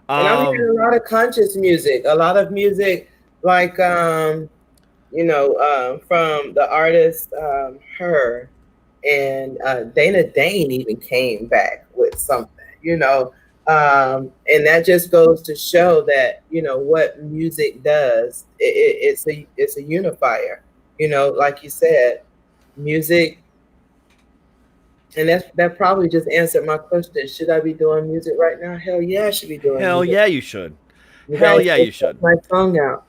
And I'm hearing a lot of conscious music, a lot of music like, you know, from the artist Her, and Dana Dane even came back with something, you know, and that just goes to show that, you know, what music does. It's a unifier, you know, like you said, music. And that probably just answered my question. Should I be doing music right now? Hell yeah, I should be doing
Hell
music.
yeah, you should. Hell yeah, you should.
My song out.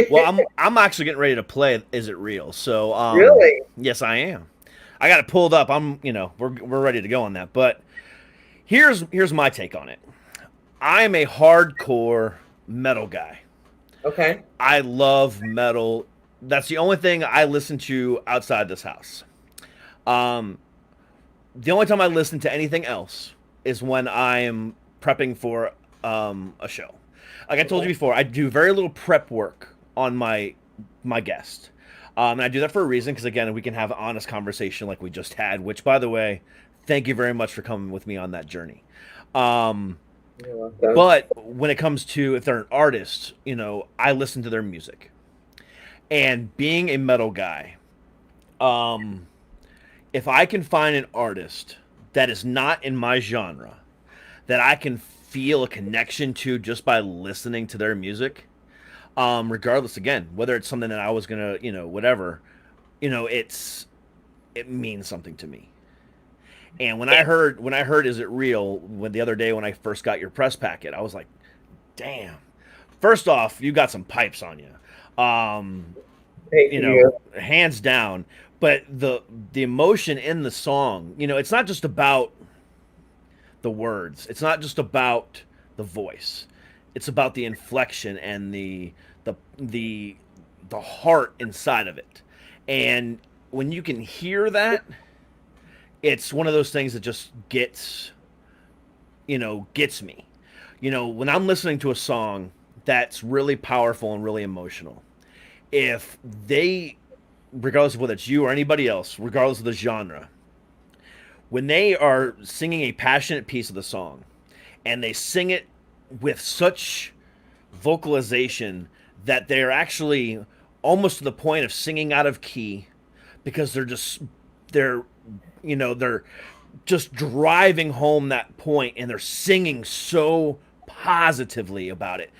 Well, I'm actually getting ready to play Is It Real? So
really?
Yes, I am. I got it pulled up. You know, we're ready to go on that. But here's my take on it. I'm a hardcore metal guy.
Okay.
I love metal. That's the only thing I listen to outside this house. The only time I listen to anything else is when I am prepping for a show. Like I told you before, I do very little prep work on my guest. And I do that for a reason, because, again, we can have an honest conversation like we just had, which, by the way, thank you very much for coming with me on that journey. But when it comes to, if they're an artist, you know, I listen to their music. And being a metal guy, if I can find an artist that is not in my genre, that I can feel a connection to just by listening to their music, regardless, again, whether it's something that I was gonna, you know, whatever, you know, it means something to me. And when I heard Is It Real, the other day when I first got your press packet, I was like, damn, first off, you got some pipes on you.
Thank you.
Hands down. But the emotion in the song, it's not just about the words. It's not just about the voice. It's about the inflection and the heart inside of it. And when you can hear that, it's one of those things that just gets me. When I'm listening to a song that's really powerful and really emotional, if they, regardless of whether it's you or anybody else, regardless of the genre, when they are singing a passionate piece of the song and they sing it with such vocalization that they're actually almost to the point of singing out of key, because they're just driving home that point, and they're singing so positively about it,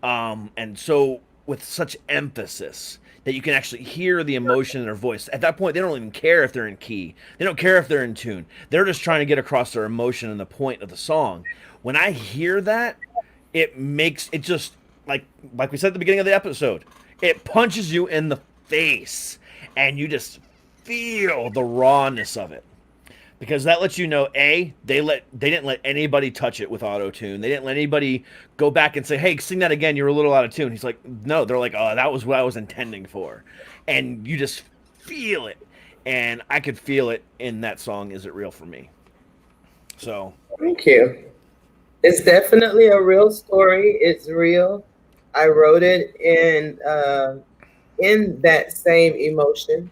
and so with such emphasis that you can actually hear the emotion in their voice. At that point, they don't even care if they're in key. They don't care if they're in tune. They're just trying to get across their emotion and the point of the song. When I hear that, it makes it just like we said at the beginning of the episode, it punches you in the face, and you just feel the rawness of it. Because that lets you know, A, they didn't let anybody touch it with auto-tune. They didn't let anybody go back and say, hey, sing that again, you're a little out of tune. He's like, no, they're like, oh, that was what I was intending for. And you just feel it. And I could feel it in that song, Is It Real For Me? So.
Thank you. It's definitely a real story. It's real. I wrote it in that same emotion.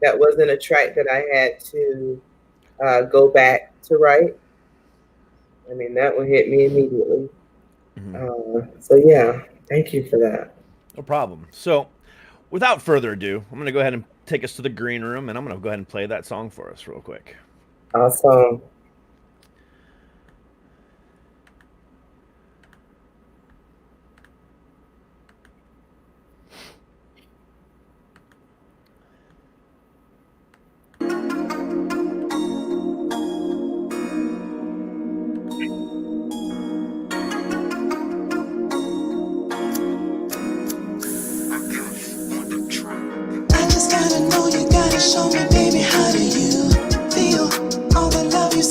That wasn't a track that I had to go back to write. I mean, that one hit me immediately. So yeah, thank you for that.
No problem. So without further ado, I'm going to go ahead and take us to the green room, and I'm going to go ahead and play that song for us real quick.
Awesome.
Show me, baby, how do you feel? All the love you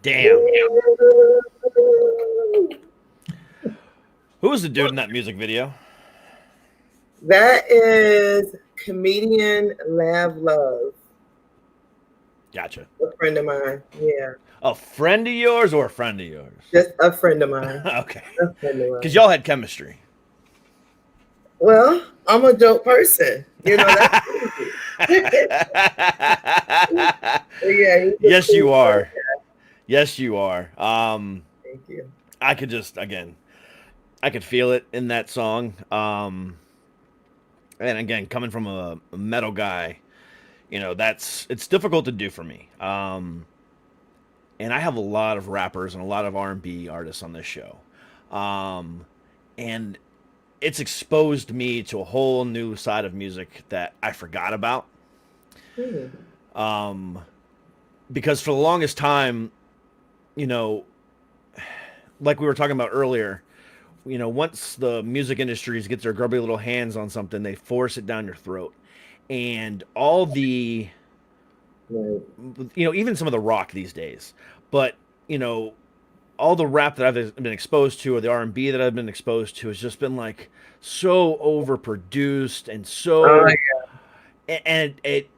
Damn. Who was the dude in that music video?
That is comedian Lav Love.
Gotcha.
A friend of mine. Yeah.
A friend of yours or a friend of yours?
Just a friend of mine.
Okay.
A friend of mine.
Because y'all had chemistry.
Well, I'm a dope person. You know, that's yeah.
Yes, you are. Yes, you are.
Thank you.
I could just, again, I could feel it in that song. And again, coming from a metal guy, you know, it's difficult to do for me. And I have a lot of rappers and a lot of R&B artists on this show. And it's exposed me to a whole new side of music that I forgot about. Because for the longest time, you know, like we were talking about earlier, you know, once the music industries get their grubby little hands on something, they force it down your throat. And all the, you know, even some of the rock these days, but, you know, all the rap that I've been exposed to or the R&B that I've been exposed to has just been like so overproduced and so, and it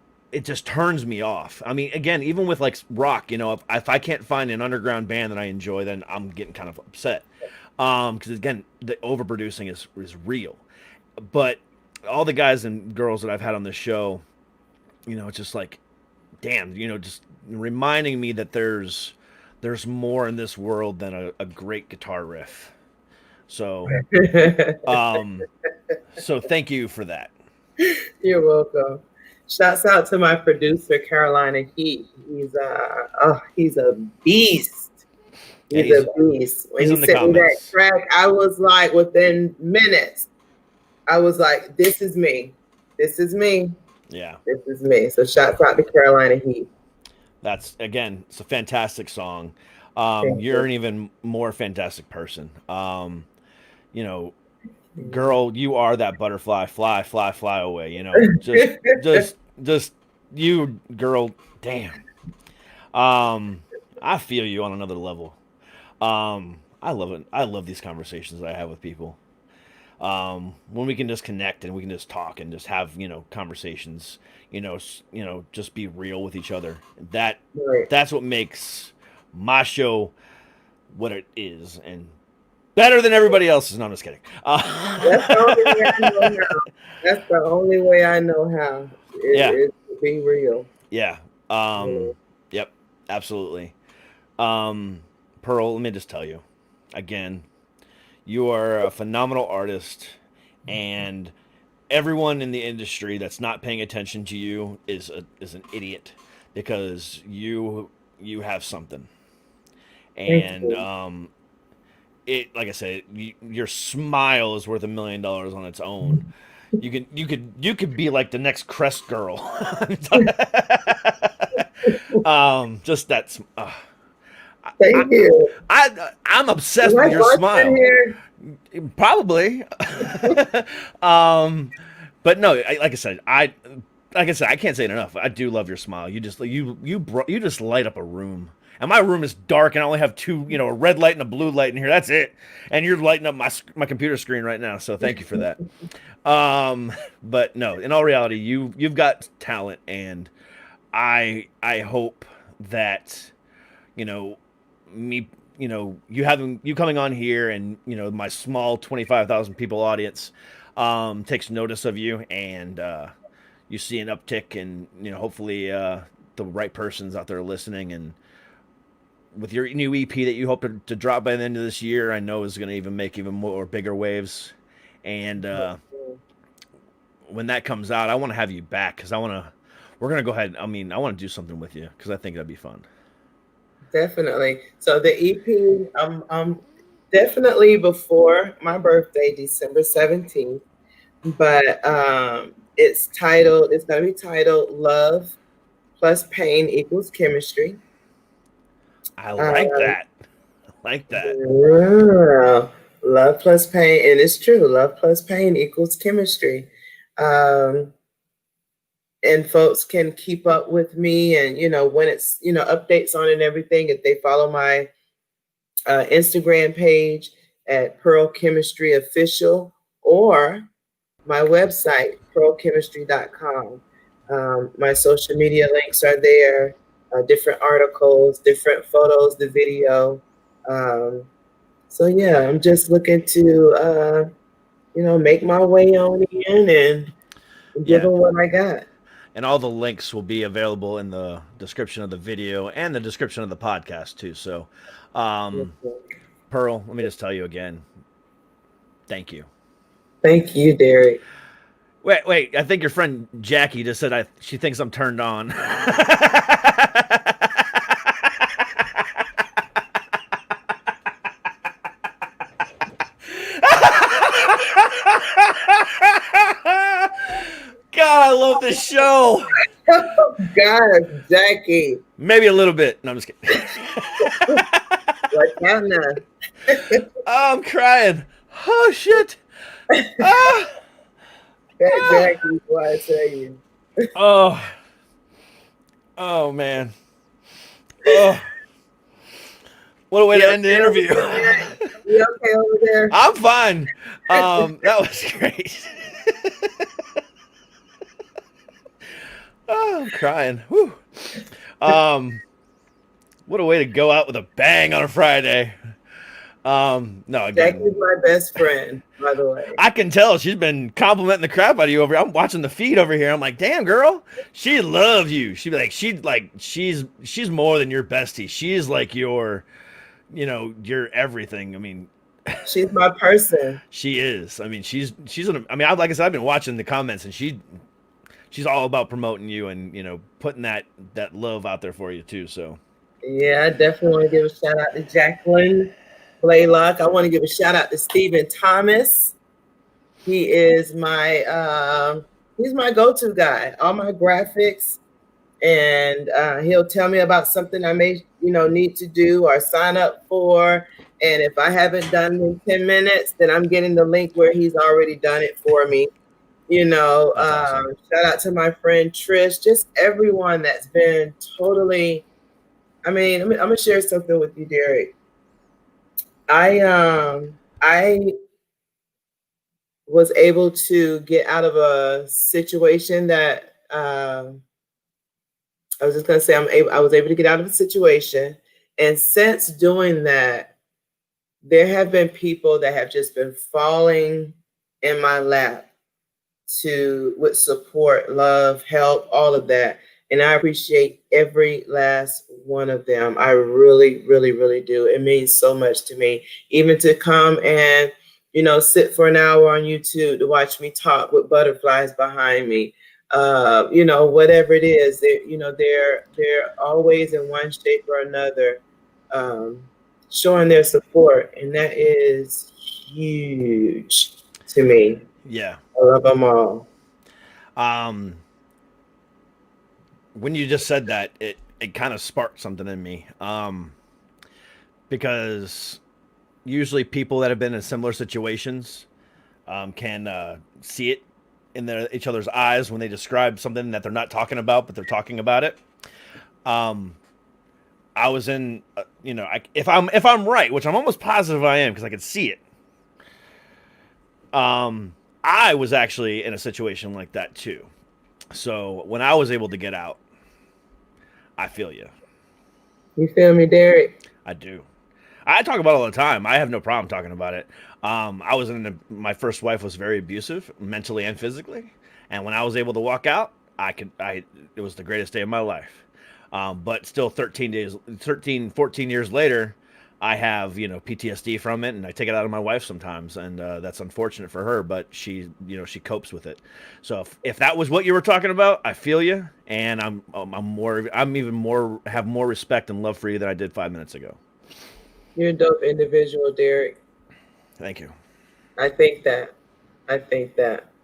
just turns me off. I mean, again, even with like rock, you know, if I can't find an underground band that I enjoy, then I'm getting kind of upset. Because again, the overproducing is real. But all the guys and girls that I've had on this show, you know, it's just like, damn, you know, just reminding me that there's more in this world than a great guitar riff. So, so thank you for that.
You're welcome. Shouts out to my producer, Carolina Heat. He's a beast. He's a beast. When he sent me that track, I was like, within minutes, I was like, this is me. This is me.
Yeah.
This is me. So shouts out to Carolina Heat.
That's, again, it's a fantastic song. You're an even more fantastic person. You know, girl, you are that butterfly. Fly, fly, fly away. You know, just you, girl. Damn. I feel you on another level. I love it. I love these conversations that I have with people. When we can just connect and we can just talk and just have, you know, conversations, you know, just be real with each other. That's what makes my show what it is and better than everybody else's. No, I'm just kidding.
That's the only way I know how. That's the only way I know how. Is to be real.
Yeah. Yep. Absolutely. Pearl, let me just tell you again, you are a phenomenal artist, and everyone in the industry that's not paying attention to you is an idiot, because you have something. And it, like I said, your smile is worth $1 million on its own. You could be like the next Crest girl. Just that.
Thank you.
I'm obsessed with your smile. Probably. But no, like I said, I can't say it enough. I do love your smile. You just light up a room. And my room is dark, and I only have two, you know, a red light and a blue light in here. That's it. And you're lighting up my computer screen right now. So thank you for that. But no, in all reality, you've got talent, and I hope that, you know, me, you know, you coming on here, and, you know, my small 25,000 people audience takes notice of you, and you see an uptick, and, you know, hopefully the right person's out there listening. And with your new EP that you hope to drop by the end of this year, I know is going to even make even more bigger waves. And when that comes out, I want to have you back, because we're going to go ahead. I mean, I want to do something with you, because I think that'd be fun.
Definitely. So the EP, I'm definitely before my birthday, December 17th. But it's going to be titled Love Plus Pain Equals Chemistry.
I like that. I like that.
Yeah. Love plus pain, and it's true. Love plus pain equals chemistry. and folks can keep up with me, and when it's updates on it and everything, if they follow my Instagram page at Pearl Kimistry Official, or my website, pearlkimistry.com. My social media links are there, different articles, different photos, the video. So yeah, I'm just looking to, make my way on in and give them what I got.
And all the links will be available in the description of the video and the description of the podcast too. So, Pearl, let me just tell you again, thank you.
Thank you, Derek.
Wait. I think your friend Jackie just said she thinks I'm turned on. God, I love this show.
Oh, God, Jackie.
Maybe a little bit. No, I'm just kidding.
Oh,
I'm crying. Oh, shit. Ah.
Jackie, what I tell you.
Oh, man. Oh. What a way to end the interview.
You okay over there?
I'm fine. That was great. Oh, I'm crying. Whew. What a way to go out with a bang on a Friday. No, again,
Jackie's my best friend, by the way.
I can tell she's been complimenting the crap out of you over here. I'm watching the feed over here. I'm like, damn, girl, she loves you. She's more than your bestie. She's like your everything. I mean,
she's my person.
She is. I mean, like I said, I've been watching the comments, and she's all about promoting you and putting that love out there for you too. So
yeah, I definitely want to give a shout out to Jacqueline Blaylock. I want to give a shout out to Stephen Thomas. He is my he's my go-to guy. All my graphics, and he'll tell me about something I may need to do or sign up for. And if I haven't done it in 10 minutes, then I'm getting the link where he's already done it for me. Awesome. Shout out to my friend Trish, just everyone that's been totally. I'm gonna share something with you, Derek. I was able to get out of a situation that I was just gonna say I was able to get out of a situation, and since doing that, there have been people that have just been falling in my lap with support, love, help, all of that. And I appreciate every last one of them. I really, really, really do. It means so much to me, even to come and, sit for an hour on YouTube to watch me talk with butterflies behind me. Whatever it is, they're always in one shape or another, showing their support. And that is huge to me.
Yeah.
I love them all.
When you just said that, it kind of sparked something in me. Because usually people that have been in similar situations can see it in each other's eyes when they describe something that they're not talking about, but they're talking about it. I was in, if I'm right, which I'm almost positive I am because I could see it. I was actually in a situation like that too. So when I was able to get out, I feel you.
You feel me, Derek?
I do. I talk about it all the time. I have no problem talking about it. I was my first wife was very abusive, mentally and physically. And when I was able to walk out, it was the greatest day of my life. But still 14 years later, I have, PTSD from it, and I take it out on my wife sometimes, and that's unfortunate for her, but she copes with it. So if that was what you were talking about, I feel you, and have more respect and love for you than I did 5 minutes ago.
You're a dope individual, Derek.
Thank you.
I think that,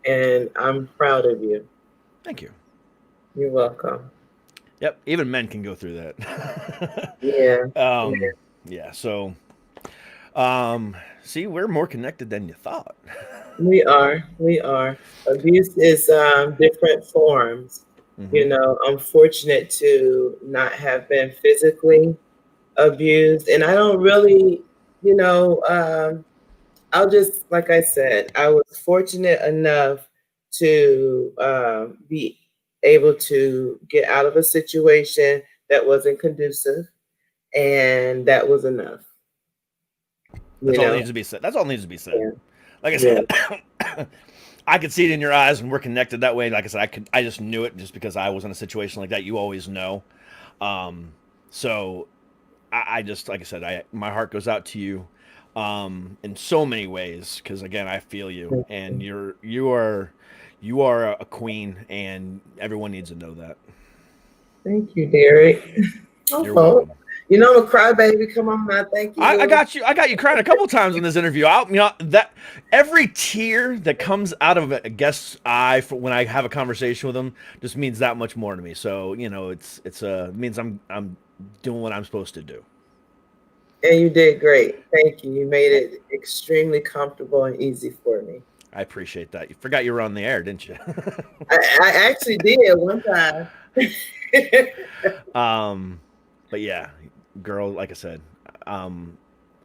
and I'm proud of you.
Thank you.
You're welcome.
Yep, even men can go through that.
Yeah.
Yeah, so, see, we're more connected than you thought.
We are. Abuse is different forms. You know, I'm fortunate to not have been physically abused. And I don't really, you know, I'll just, like I said, I was fortunate enough to be able to get out of a situation that wasn't conducive. And that was enough.
That's all that needs to be said. That's all that needs to be said.
Yeah.
Like I said, I could see it in your eyes when we're connected that way. Like I said, I just knew it just because I was in a situation like that. You always know. So I just, like I said, my heart goes out to you in so many ways because again, I feel you, and you are a queen, and everyone needs to know that.
Thank you, Derek.
You're welcome.
You know, I'm a crybaby. Come on, man. Thank you.
I got you. I got you crying a couple times in this interview. That every tear that comes out of a guest's eye when I have a conversation with them just means that much more to me. So you know, it means I'm doing what I'm supposed to do.
And you did great. Thank you. You made it extremely comfortable and easy for me.
I appreciate that. You forgot you were on the air, didn't you?
I actually did one time.
But yeah, girl, like I said, I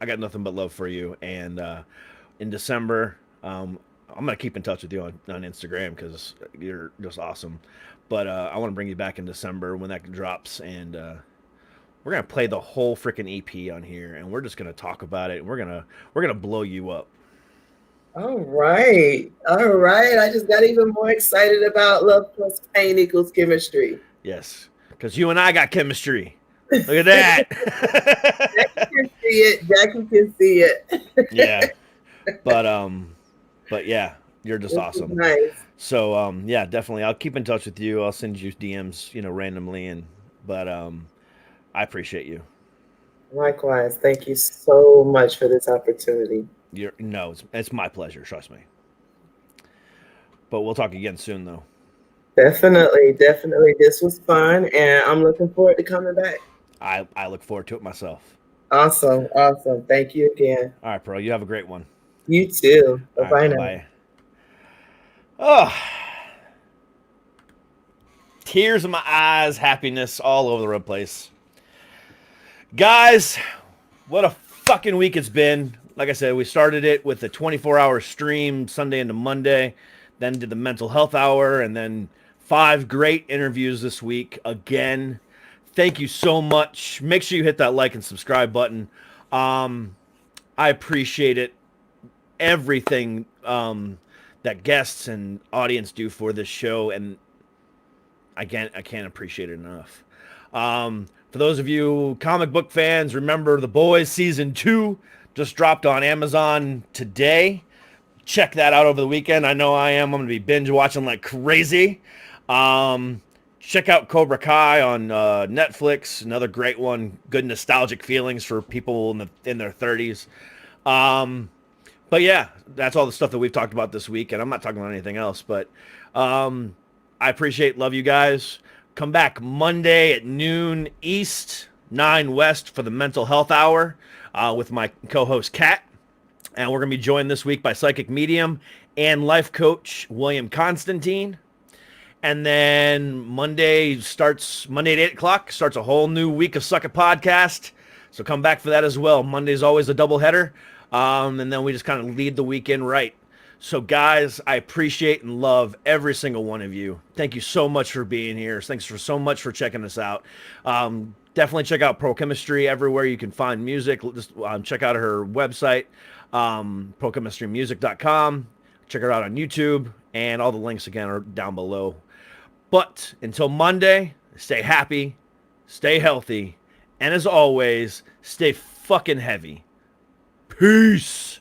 got nothing but love for you. And in December, I'm gonna keep in touch with you on Instagram because you're just awesome. But I want to bring you back in December when that drops, and we're gonna play the whole freaking EP on here, and we're just gonna talk about it. We're gonna blow you up.
All right. I just got even more excited about love plus pain equals chemistry.
Yes, because you and I got chemistry. Look at that.
Jackie can see it. Jackie can see it.
Yeah, but yeah, you're just awesome.
Nice.
So yeah, definitely, I'll keep in touch with you. I'll send you DMs, randomly, but I appreciate you.
Likewise, thank you so much for this opportunity.
It's my pleasure. Trust me. But we'll talk again soon, though.
Definitely. This was fun, and I'm looking forward to coming back.
I look forward to it myself.
Awesome. Thank you again.
All right, Pearl. You have a great one.
You too. Bye-bye now.
Bye. Oh, tears in my eyes, happiness all over the place. Guys, what a fucking week it's been. Like I said, we started it with a 24-hour stream Sunday into Monday, then did the mental health hour, and then 5 great interviews this week again. Thank you so much. Make sure you hit that like and subscribe button. I appreciate it. Everything that guests and audience do for this show, and I can't appreciate it enough. For those of you comic book fans, remember The Boys Season 2 just dropped on Amazon today. Check that out over the weekend. I know I am. I'm going to be binge watching like crazy. Check out Cobra Kai on Netflix. Another great one. Good nostalgic feelings for people in their 30s. But yeah, that's all the stuff that we've talked about this week, and I'm not talking about anything else. But I love you guys. Come back Monday at noon East, 9 West for the Mental Health Hour with my co-host Kat. And we're going to be joined this week by psychic medium and life coach William Constantine. And then Monday at 8 o'clock, starts a whole new week of Suck It Podcast. So come back for that as well. Monday's always a doubleheader. And then we just kind of lead the weekend right. So guys, I appreciate and love every single one of you. Thank you so much for being here. Thanks so much for checking us out. Definitely check out Pearl Kimistry everywhere you can find music. Just check out her website, pearlchemistrymusic.com. Check her out on YouTube, and all the links again are down below. But until Monday, stay happy, stay healthy, and as always, stay fucking heavy. Peace.